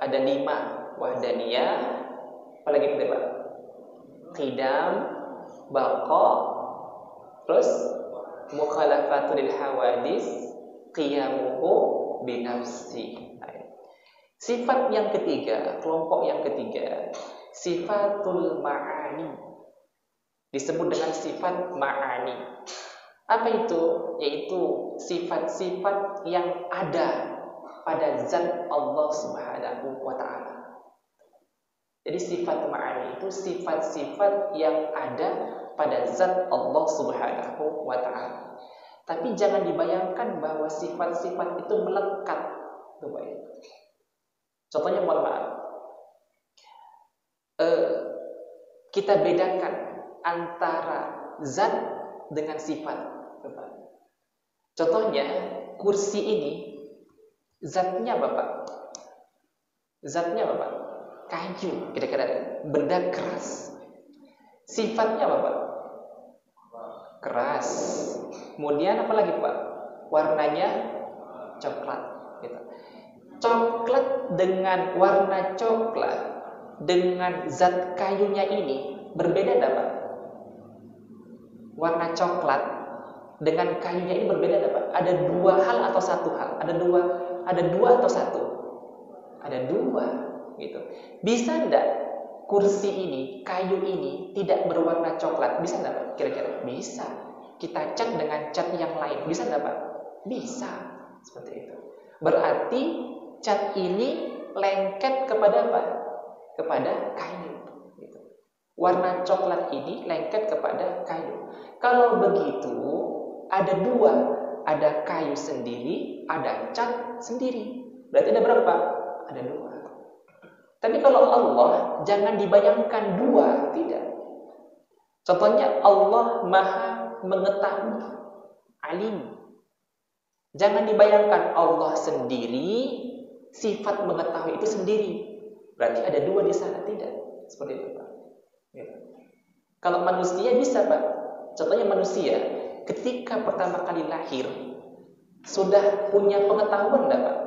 ada 5. Wahdaniyah, apalagi kita Pak? Qidam, baqa, terus mukhalafatul hawadis, qiyamuhu binafsi. Sifat yang ketiga, kelompok yang ketiga, sifatul ma'ani. Disebut dengan sifat ma'ani. Apa itu? Yaitu sifat-sifat yang ada pada zat Allah Subhanahu Wa Taala. Jadi sifat ma'ani itu sifat-sifat yang ada pada zat Allah Subhanahu Wa Taala. Tapi jangan dibayangkan bahwa sifat-sifat itu melekat. Contohnya mohon maaf, kita bedakan antara zat dengan sifat. Contohnya kursi ini, zatnya Bapak, kayu, kira-kira benda keras. Sifatnya Bapak, keras. Kemudian apa lagi Pak? Warnanya coklat. Gitu. Coklat dengan warna coklat dengan zat kayunya ini berbeda enggak Pak? Warna coklat dengan kayunya ini berbeda enggak Pak? Ada 2 hal atau 1 hal? Ada dua atau 1? Ada 2 gitu. Bisa enggak kursi ini, kayu ini tidak berwarna coklat, bisa nggak Pak? Kira-kira bisa. Kita cat dengan cat yang lain, bisa nggak Pak? Bisa. Seperti itu. Berarti cat ini lengket kepada apa? Kepada kayu. Gitu. Warna coklat ini lengket kepada kayu. Kalau begitu, ada dua. Ada kayu sendiri, ada cat sendiri. Berarti ada berapa? Ada dua. Tapi kalau Allah, jangan dibayangkan dua, tidak. Contohnya Allah Maha Mengetahui, Alim. Jangan dibayangkan Allah sendiri, sifat mengetahui itu sendiri. Berarti ada dua di sana, tidak. Seperti itu Pak. Gitu. Kalau manusia bisa Pak. Contohnya manusia, ketika pertama kali lahir, sudah punya pengetahuan enggak Pak?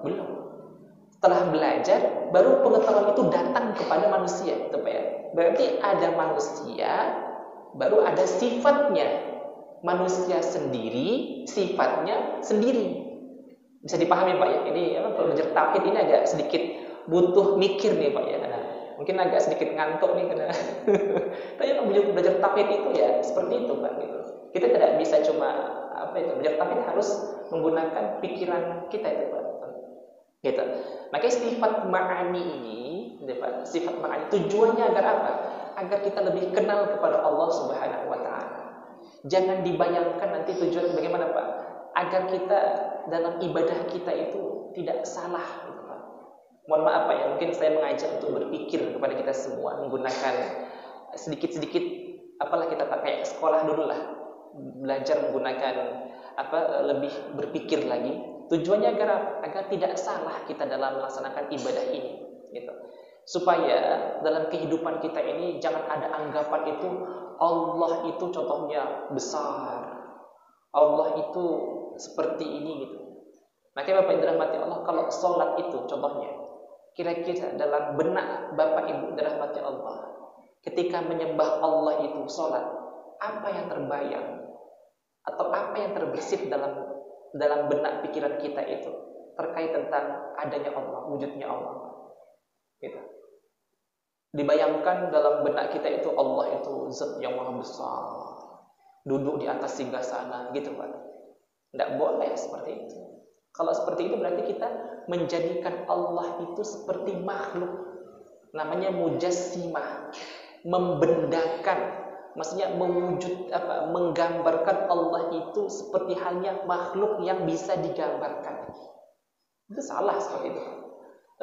Belum. Setelah belajar, baru pengetahuan itu datang kepada manusia, itu Pak ya. Berarti ada manusia, baru ada sifatnya. Manusia sendiri, sifatnya sendiri. Bisa dipahami Pak ya. Ini kalau belajar tauhid ini agak sedikit butuh mikir nih Pak ya. Mungkin agak sedikit ngantuk nih karena tapi kalau belajar tauhid itu ya seperti itu Pak gitu. Kita tidak bisa cuma belajar tauhid harus menggunakan pikiran kita itu Pak. Gitu. Makanya sifat ma'ani ini, sifat ma'ani tujuannya agar apa? Agar kita lebih kenal kepada Allah Subhanahu wa taala. Jangan dibayangkan nanti tujuan bagaimana Pak? Agar kita dalam ibadah kita itu tidak salah gitu Pak. Mohon maaf Pak ya, mungkin saya mengajak untuk berpikir kepada kita semua menggunakan sedikit-sedikit apalah kita pakai sekolah dulu lah. Belajar menggunakan lebih berpikir lagi. Tujuannya agar tidak salah kita dalam melaksanakan ibadah ini, gitu. Supaya dalam kehidupan kita ini jangan ada anggapan itu Allah itu contohnya besar, Allah itu seperti ini gitu. Makanya Bapak Ibu dirahmati Allah, kalau sholat itu contohnya, kira-kira dalam benak Bapak Ibu dirahmati Allah, ketika menyembah Allah itu sholat, apa yang terbayang atau apa yang terbersit dalam benak pikiran kita itu terkait tentang adanya Allah, wujudnya Allah. Gitu. Dibayangkan dalam benak kita itu Allah itu zat yang maha besar, duduk di atas singgasana, gitu Pak. Tidak boleh seperti itu. Kalau seperti itu berarti kita menjadikan Allah itu seperti makhluk, namanya mujassimah, membendakan. Maksudnya menggambarkan Allah itu seperti halnya makhluk yang bisa digambarkan. Itu salah seperti itu.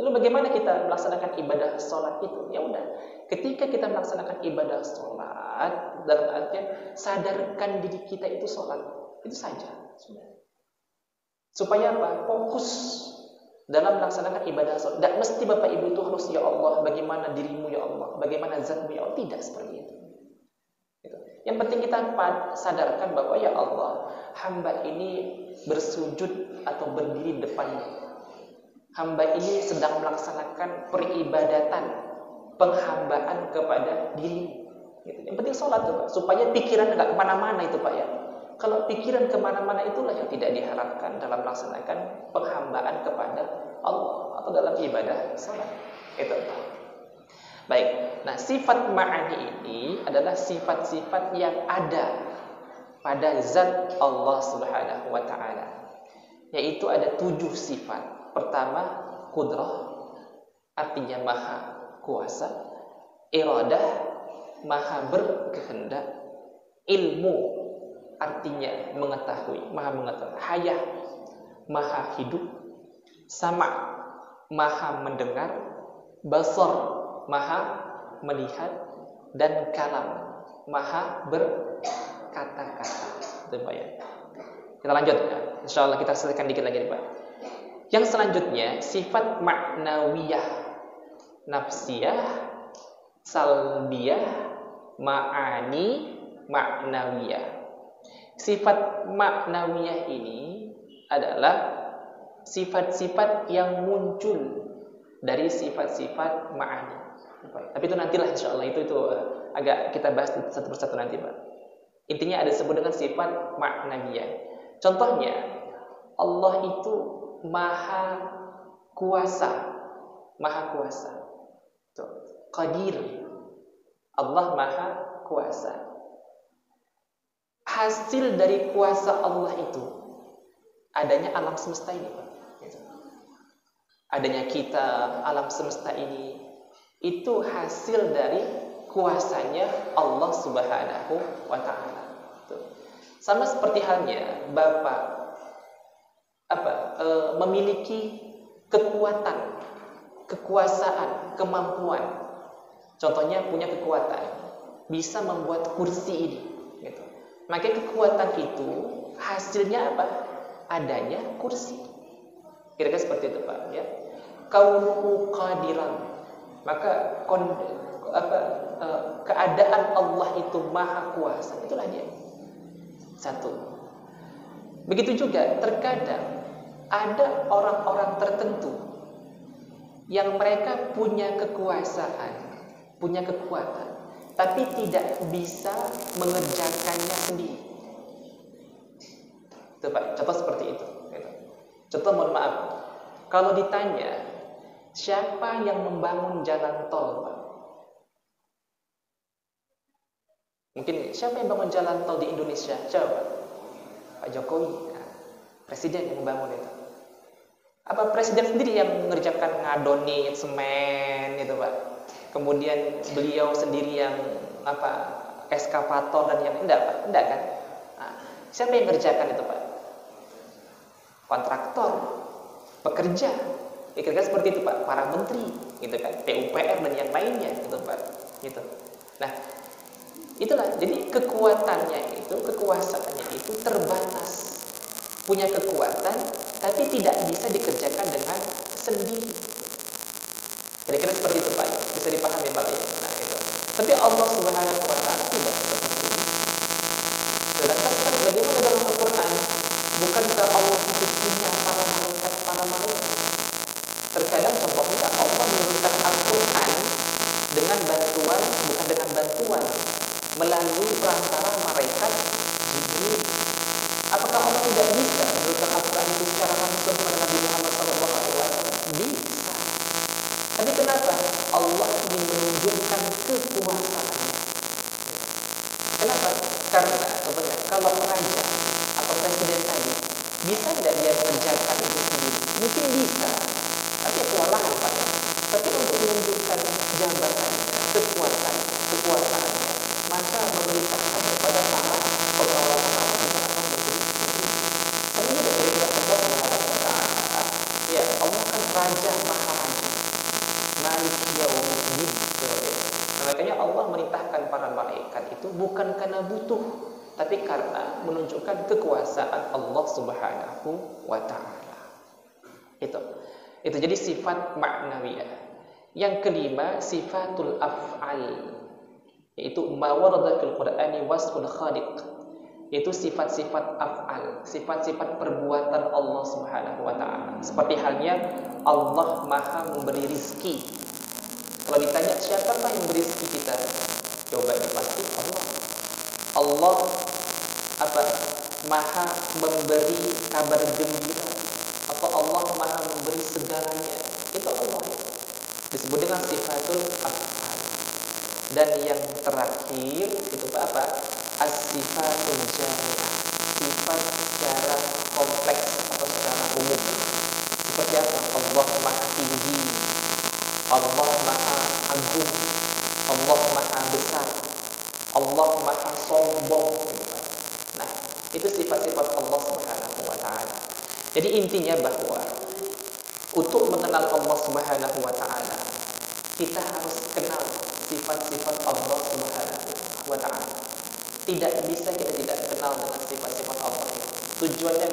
Lalu bagaimana kita melaksanakan ibadah sholat itu? Ya udah, ketika kita melaksanakan ibadah sholat, dalam artian sadarkan diri kita itu sholat, itu saja. Sudah. Supaya apa? Fokus dalam melaksanakan ibadah sholat. Tidak mesti Bapak Ibu itu harus ya Allah, bagaimana dirimu ya Allah, bagaimana zatmu ya Allah. Tidak seperti itu. Yang penting kita sadarkan bahwa ya Allah, hamba ini bersujud atau berdiri depanmu. Hamba ini sedang melaksanakan peribadatan, penghambaan kepada diri. Gitu. Yang penting sholat tuh Pak, supaya pikiran nggak kemana-mana itu Pak ya. Kalau pikiran kemana-mana itulah yang tidak diharapkan dalam melaksanakan penghambaan kepada Allah atau dalam ibadah sholat. Itu Pak. Baik, nah sifat ma'ani ini adalah sifat-sifat yang ada pada zat Allah Subhanahu wa ta'ala. Yaitu ada 7 sifat. Pertama, qudrah, artinya maha kuasa. Iradah, maha berkehendak. Ilmu, artinya mengetahui, maha mengetahui. Hayah, maha hidup. Sama', maha mendengar. Basar, maha melihat. Dan kalam, maha berkata-kata. Itu Pak ya. Kita lanjut ya. Insyaallah kita selesaikan dikit lagi Pak. Yang selanjutnya sifat ma'nawiyah, nafsiyah, salbiyah, ma'ani, ma'nawiyah. Sifat ma'nawiyah ini adalah sifat-sifat yang muncul dari sifat-sifat ma'ani. Tapi itu nantilah insyaallah itu agak kita bahas satu persatu nanti Pak. Intinya ada disebut dengan sifat ma'nawiyah. Contohnya Allah itu maha kuasa, maha kuasa. Tuh. Qadir. Allah Maha Kuasa. Hasil dari kuasa Allah itu adanya alam semesta ini, Pak. Adanya kita, alam semesta ini, itu hasil dari kuasanya Allah Subhanahu wa Ta'ala. Sama seperti halnya Bapak memiliki kekuatan, kekuasaan, kemampuan. Contohnya punya kekuatan bisa membuat kursi ini, gitu. Maka kekuatan itu hasilnya apa? Adanya kursi. Kira-kira seperti itu, Pak, ya. Kaunuhu qadiran. Maka keadaan Allah itu maha kuasa. Itulah dia. Satu. Begitu juga terkadang ada orang-orang tertentu yang mereka punya kekuasaan, punya kekuatan, tapi tidak bisa mengerjakannya sendiri. Itu, Pak, contoh seperti itu. Contoh, mohon maaf, kalau ditanya siapa yang membangun jalan tol, Pak? Mungkin siapa yang bangun jalan tol di Indonesia? Coba, Pak Jokowi, presiden yang membangun itu. Apa presiden sendiri yang mengerjakan ngadoni semen itu, Pak? Kemudian beliau sendiri yang eskavator dan yang enggak, Pak? Enggak kan? Nah, siapa yang mengerjakan itu, Pak? Kontraktor, pekerja. Kira-kira seperti itu, Pak. Para menteri, gitu kan? PUPR dan yang lainnya, gitu, Pak. Gitu. Nah, itulah. Jadi kekuatannya itu, kekuasaannya itu terbatas. Punya kekuatan, tapi tidak bisa dikerjakan dengan sendiri. Kira-kira seperti itu, Pak. Bisa dipahami, Pak, ya? Nah, itu. Tapi Allah Subhanahu wa Ta'ala tidak seperti itu. Sedangkan bagaimana dalam Al-Quran? Bukankah Allah itu punya para malaikat? Terkadang contohnya Allah menurunkan Al-Quran dengan bantuan, bukan dengan bantuan, melalui perantara malaikat Jibril. Apakah Allah tidak bisa menurunkan Al-Quran itu secara langsung kepada Nabi Muhammad SAW? Bisa. Tapi kenapa Allah ingin menunjukkan kekuasaannya? Kenapa? Karena contohnya kalau raja atau presiden tadi bisa tidak dia mengerjakan itu sendiri? Mungkin bisa, tapi kewalahan, Pak. Tapi untuk menunjukkan jabatannya, kekuasaannya, maka memerintahkan kepada para pengawal-pengawal yang akan menjadi ini sudah kira-kira Allah Subhanahu wa Ta'ala. Ya, Allah kan Raja Maharaja, Malik Yaumiddin. Nah, makanya Allah merintahkan para malaikat itu bukan karena butuh, tapi karena menunjukkan kekuasaan Allah Subhanahu wa Ta'ala. Itu jadi sifat ma'nawiyah. Yang kelima, sifatul af'al, yaitu ma warada fil Qur'ani wasful khaliq. Itu sifat-sifat af'al, sifat-sifat perbuatan Allah Subhanahu wa Ta'ala. Seperti halnya Allah Maha memberi rizki. Kalau ditanya siapakah yang memberi rizki kita? Jawabannya pasti Allah. Allah Maha memberi kabar gembira, atau Allah Maha memberi segalanya. Itu Allah. Disebut dengan sifatul af'al. Dan yang terakhir itu apa? As-sifatul jami'ah. Sifat secara kompleks atau secara umum. Seperti apa? Allah Maha tinggi, Allah Maha agung, Allah Maha besar, Allah Maha sombong. Nah, itu sifat-sifat Allah Subhanahu wa Ta'ala. Jadi intinya bahwa untuk mengenal Allah Subhanahu wa Ta'ala, kita harus kenal sifat-sifat Allah Subhanahu wa Ta'ala. Tidak bisa kita tidak kenal dengan sifat-sifat Allah. Tujuannya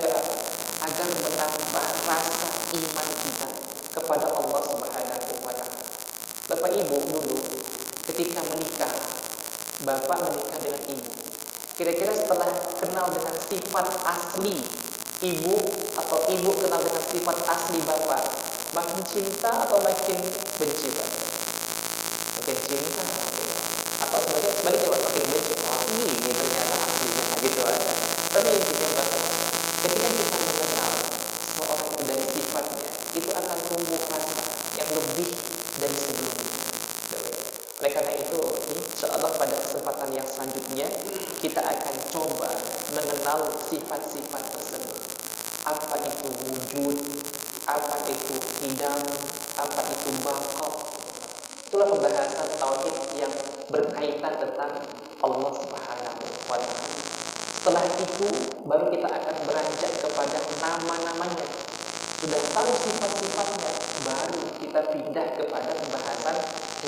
agar menambah rasa iman kita kepada Allah Subhanahu wa Ta'ala. Bapak Ibu dulu ketika menikah, bapak menikah dengan ibu. Kira-kira setelah kenal dengan sifat asli ibu, atau ibu kenal dengan sifat asli bapak, makin cinta atau makin benci, Pak? Makin cinta, atau sebaliknya makin benci? Oh, ini ternyata aslinya, gitu aja. Tapi intinya bahwa ketika kita mengenal seorang itu dari sifatnya, itu akan tumbuh rasa yang lebih dari sebelumnya. yang selanjutnya kita akan coba mengenal sifat-sifat tersebut. Apa itu wujud, apa itu qidam, apa itu baqa. Itulah pembahasan tauhid yang berkaitan tentang Allah Subhanahu wa taala. Setelah itu baru kita akan beranjak kepada nama-namanya. Sudah tahu sifat-sifatnya, baru kita pindah kepada pembahasan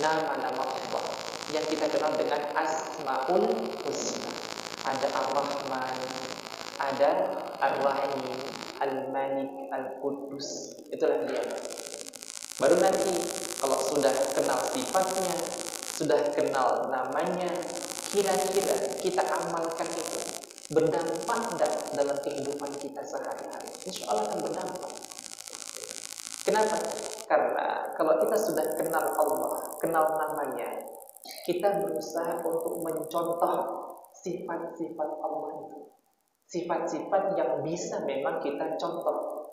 nama-nama Allah yang kita kenal dengan Asmaul Husna. Ada Ar-Rahman, ada Ar-Rahim, Al-Malik, Al-Quddus. Itulah dia. Baru nanti kalau sudah kenal sifatnya, sudah kenal namanya, kira-kira kita amalkan itu berdampak tidak dalam kehidupan kita sehari-hari? Insya Allah akan berdampak. Kenapa? Karena kalau kita sudah kenal Allah, kenal namanya, kita berusaha untuk mencontoh sifat-sifat Allah itu. Sifat-sifat yang bisa memang kita contoh.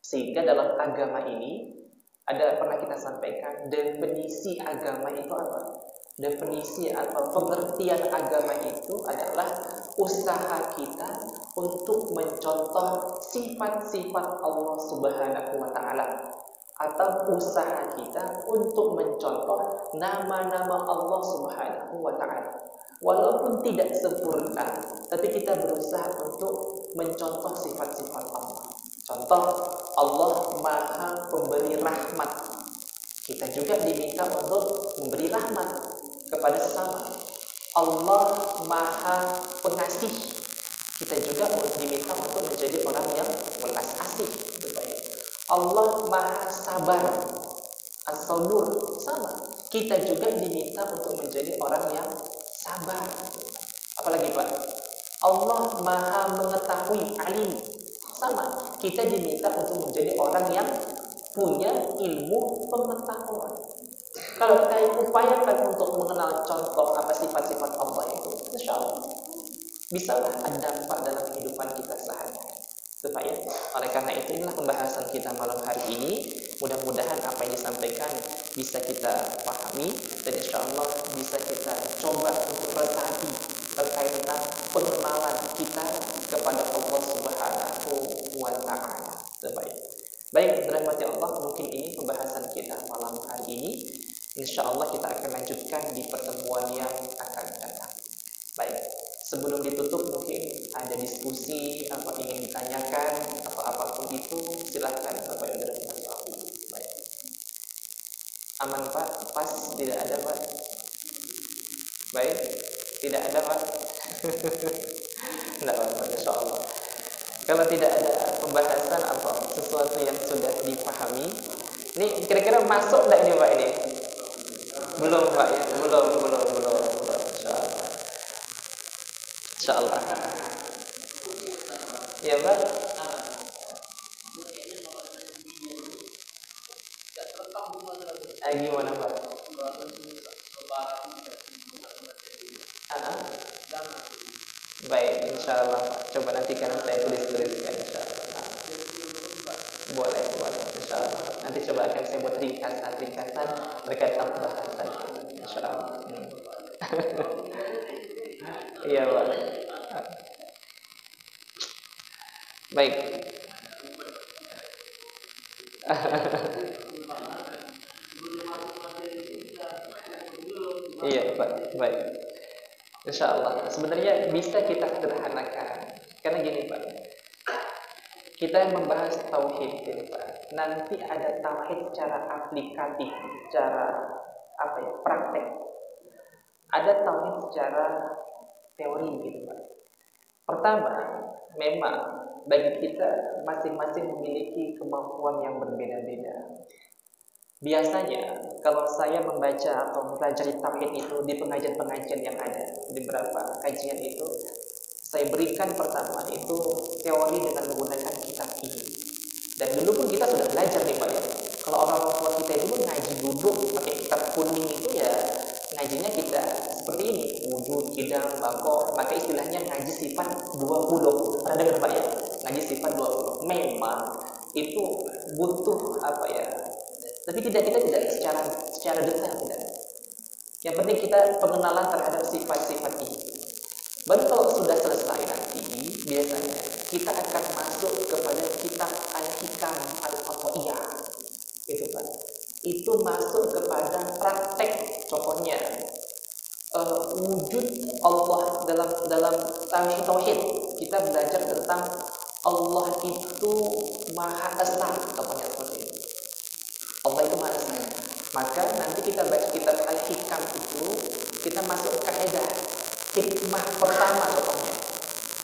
Sehingga dalam agama ini pernah kita sampaikan definisi agama itu apa? Definisi atau pengertian agama itu adalah usaha kita untuk mencontoh sifat-sifat Allah Subhanahu wa taala, atau usaha kita untuk mencontoh nama-nama Allah Subhanahu wa taala. Walaupun tidak sempurna, tapi kita berusaha untuk mencontoh sifat-sifat Allah. Contoh, Allah Maha Pemberi rahmat. Kita juga diminta untuk memberi rahmat kepada sesama. Allah Maha Pengasih. Kita juga diminta untuk menjadi orang yang welas asih. Allah Maha Sabar. As-Sabur, sama. Kita juga diminta untuk menjadi orang yang sabar. Apalagi Pak? Allah Maha Mengetahui, alim. Sama. Kita diminta untuk menjadi orang yang punya ilmu pengetahuan. Kalau kita upayakan untuk mengenal contoh apa sifat-sifat Allah itu, insya Allah bisalah ada dampak dalam kehidupan kita sehari-hari. Supaya oleh karena itu inilah pembahasan kita malam hari ini. Mudah-mudahan apa yang disampaikan bisa kita pahami dan insya Allah bisa kita coba untuk resapi terkait tentang pengenalan kita kepada Allah Subhanahu wa taala. Baik, dirahmati Allah, mungkin ini pembahasan kita malam hari ini. Insya Allah kita akan lanjutkan di pertemuan yang akan datang. Baik, sebelum ditutup mungkin ada diskusi apa ingin ditanyakan atau apapun itu, silahkan Bapak yang dirahmati Allah. Baik, aman Pak? Pas? Tidak ada Pak? Baik, tidak ada Pak? Tidak apa-apa, insya Allah. Kalau tidak ada pembahasan atau sesuatu yang sudah dipahami, ini kira-kira masuk tidak ini Pak ini? Belum Pak ya, belum. Insya Allah. Ya Pak. Gimana Pak? Baik, insya Allah Pak. Coba nanti kan saya tulis-tuliskan insya Allah. Boleh, insya Allah. Nanti coba akan saya buat ringkasan terkait pembahasan insya Allah. Iya Pak. Baik. Iya Pak. Baik. Insya Allah. Sebenarnya bisa kita sederhanakan. Karena gini Pak, kita membahas tauhid ini Pak. Nanti ada tauhid secara aplikatif, secara praktek. Ada tauhid secara teori gitu Pak. Pertama, memang bagi kita masing-masing memiliki kemampuan yang berbeda-beda. Biasanya kalau saya membaca atau mempelajari tauhid itu di pengajian-pengajian yang ada, di beberapa kajian itu saya berikan pertama itu teori dengan menggunakan kitab ini. Dan dulu pun kita sudah belajar nih Pak ya. Kalau orang tua kita itu ngaji duduk pakai kitab kuning itu ya ngajinya kita seperti ini, wujud, qidam, baqa, maka istilahnya ngaji sifat 20. Pernah dengar Pak ya? Ngaji sifat 20. Memang itu butuh tapi kita tidak secara detail tidak. Yang penting kita pengenalan terhadap sifat-sifat ini. Baru kalau sudah selesai nanti, biasanya kita akan masuk kepada kitab Al-Hikam Al-Athaiyah. Itu Pak. Itu masuk kepada praktek, contohnya wujud Allah dalam tauhid. Kita belajar tentang Allah itu Maha Esa, contohnya seperti itu. Allah itu Maha Esa. Maka nanti kita baca kitab Al-Hikam itu, kita masuk kaidah hikmah pertama contohnya,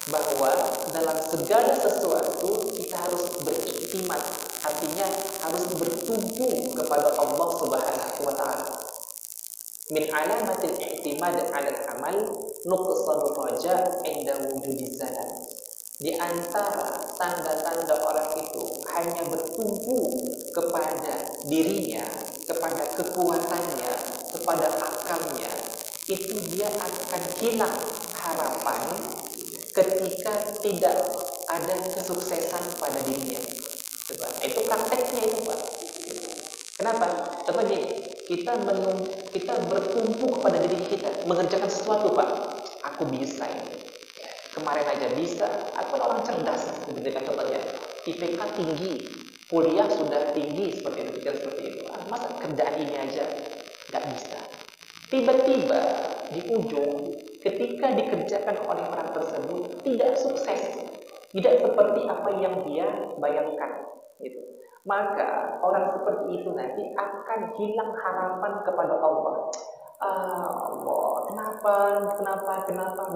bahwa dalam segala sesuatu kita harus beriktimat, artinya harus bertumpu kepada Allah Subhanahu wa taala. Min alamatil i'timad 'ala al-amal nuqsanu raja 'inda wujudiz zalal. Di antara tanda-tanda orang itu hanya bertumpu kepada dirinya, kepada kekuatannya, kepada akalnya, itu dia akan hilang harapan ketika tidak ada kesuksesan pada dirinya. Itu prakteknya itu Pak. Kenapa? Contoh gini, kita bertumpu kepada diri kita, mengerjakan sesuatu Pak. Aku bisa ini. Kemarin aja bisa. Aku orang cerdas. Begitu contohnya, IPK tinggi, kuliah sudah tinggi seperti itu, seperti itu. Masa kerjaan ini aja nggak bisa? Tiba-tiba di ujung ketika dikerjakan oleh orang tersebut tidak sukses, tidak seperti apa yang dia bayangkan, gitu. Maka orang seperti itu nanti akan hilang harapan kepada Allah. Allah, kenapa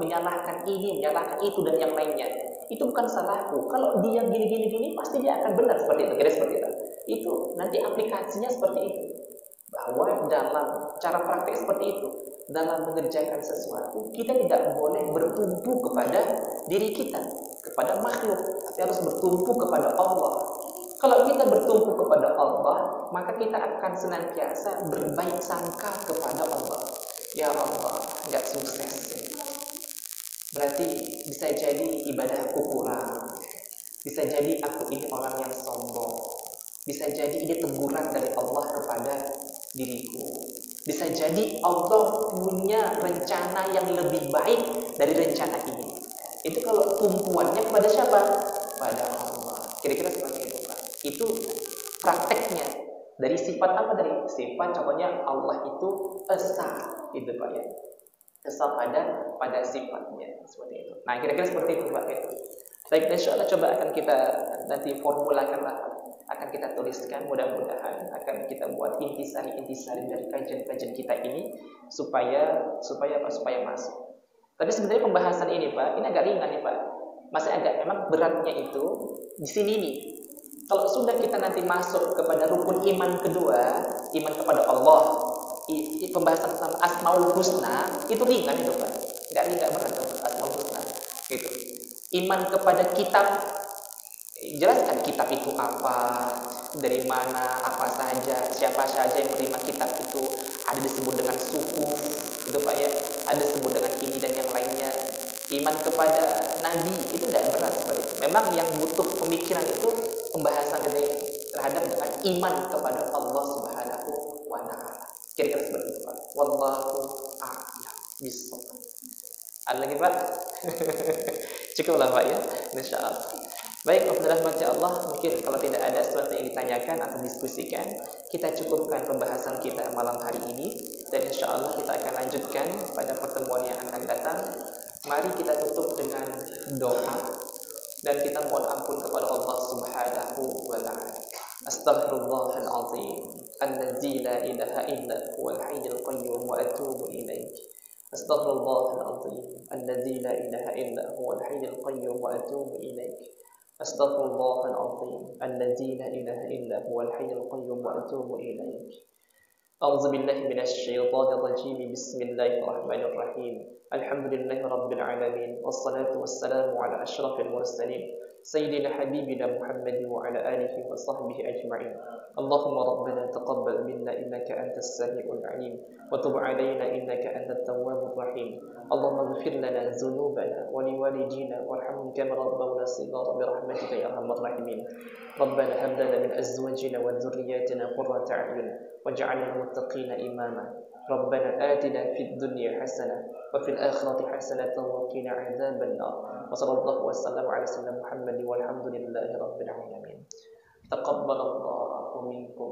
menyalahkan ini, menyalahkan itu dan yang lainnya. Itu bukan salahku. Kalau dia gini pasti dia akan benar seperti itu. Kira seperti itu. Itu nanti aplikasinya seperti itu. Bahwa dalam cara praktek seperti itu, dalam mengerjakan sesuatu, kita tidak boleh bertumpu kepada diri kita, kepada makhluk, tapi harus bertumpu kepada Allah. Kalau kita bertumpu kepada Allah, maka kita akan senantiasa berbaik sangka kepada Allah. Ya Allah, nggak sukses. Berarti bisa jadi ibadahku kurang. Bisa jadi aku ini orang yang sombong. Bisa jadi ini teguran dari Allah kepada diriku. Bisa jadi Allah punya rencana yang lebih baik dari rencana ini. Itu kalau tumpuannya kepada siapa? Pada Allah. Kira-kira seperti itu Pak. Itu prakteknya. Dari sifat apa? Dari sifat contohnya Allah itu esa, gitu Pak ya. Esa pada sifatnya seperti itu. Nah kira-kira seperti itu Pak itu. Baik, insya Allah coba akan kita nanti formulakan lah, akan kita tuliskan, mudah-mudahan akan kita buat intisari dari kajian-kajian kita ini supaya masuk. Tapi sebenarnya pembahasan ini Pak, ini agak ringan nih Pak. Masih agak memang beratnya itu di sini nih. Kalau sudah kita nanti masuk kepada rukun iman kedua, iman kepada Allah, pembahasan tentang Asmaul Husna itu ringan itu Pak. Enggak berat Asmaul Husna. Gitu. Iman kepada kitab, jelaskan kitab itu apa, dari mana, apa saja, siapa saja yang menerima kitab itu, ada disebut dengan suku, gitu Pak ya, ada disebut dengan ini dan yang lainnya. Iman kepada Nabi itu tidak berat seperti itu. Memang yang butuh pemikiran itu pembahasan terhadap dengan iman kepada Allah Subhanahu wa taala. Kira-kira seperti itu Pak. Wallahu a'lam bishawab. Ada lagi Pak? Cukuplah Pak ya, insyaallah. Baik, rahmati Allah, mungkin kalau tidak ada sesuatu yang ditanyakan atau diskusikan, kita cukupkan pembahasan kita malam hari ini, dan insyaallah kita akan lanjutkan pada pertemuan yang akan datang. Mari kita tutup dengan doa dan kita mohon ampun kepada Allah Subhanahu wa taala. Astaghfirullahal azim, allazi la ilaha illa huwal hayyul qayyum wa atubu ilaih. Astaghfirullahal azim, allazi la ilaha illa huwal hayyul qayyum wa atubu ilaih. Astaghfirullahal azim, allazi la ilaha illa huwal hayyul qayyum wa atubu ilaih. A'udzu billahi minasy syaithanir rajim. Bismillahirrahmanirrahim. Alhamdulillahi rabbil alamin. Wassalatu wassalamu ala asyrafil mursalin sayyidina habibina Muhammadin wa ala alihi wa sahbihi ajma'in. Allahumma rabbana taqabbal minna innaka antas samiul alim wa tub alaina innaka antat tawwabur rahim. Allahumma ighfir lana dhunubana wa liwalidina warhamhum kama rabbawna shighara bi rahmatika ya arhamar rahimin. Rabbana hab lana min azwajina wa dhurriyyatina qurrata a'yun waj'alna lil muttaqina imama. Rabbana atina fid dunya hasanah wa fil akhirati hasanah wa qina adzabannar. Wa sallallahu wasallam ala sayyidina Muhammad walhamdulillahi rabbil alamin. Taqabbalallahu minkum.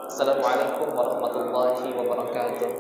Assalamualaikum warahmatullahi wabarakatuh.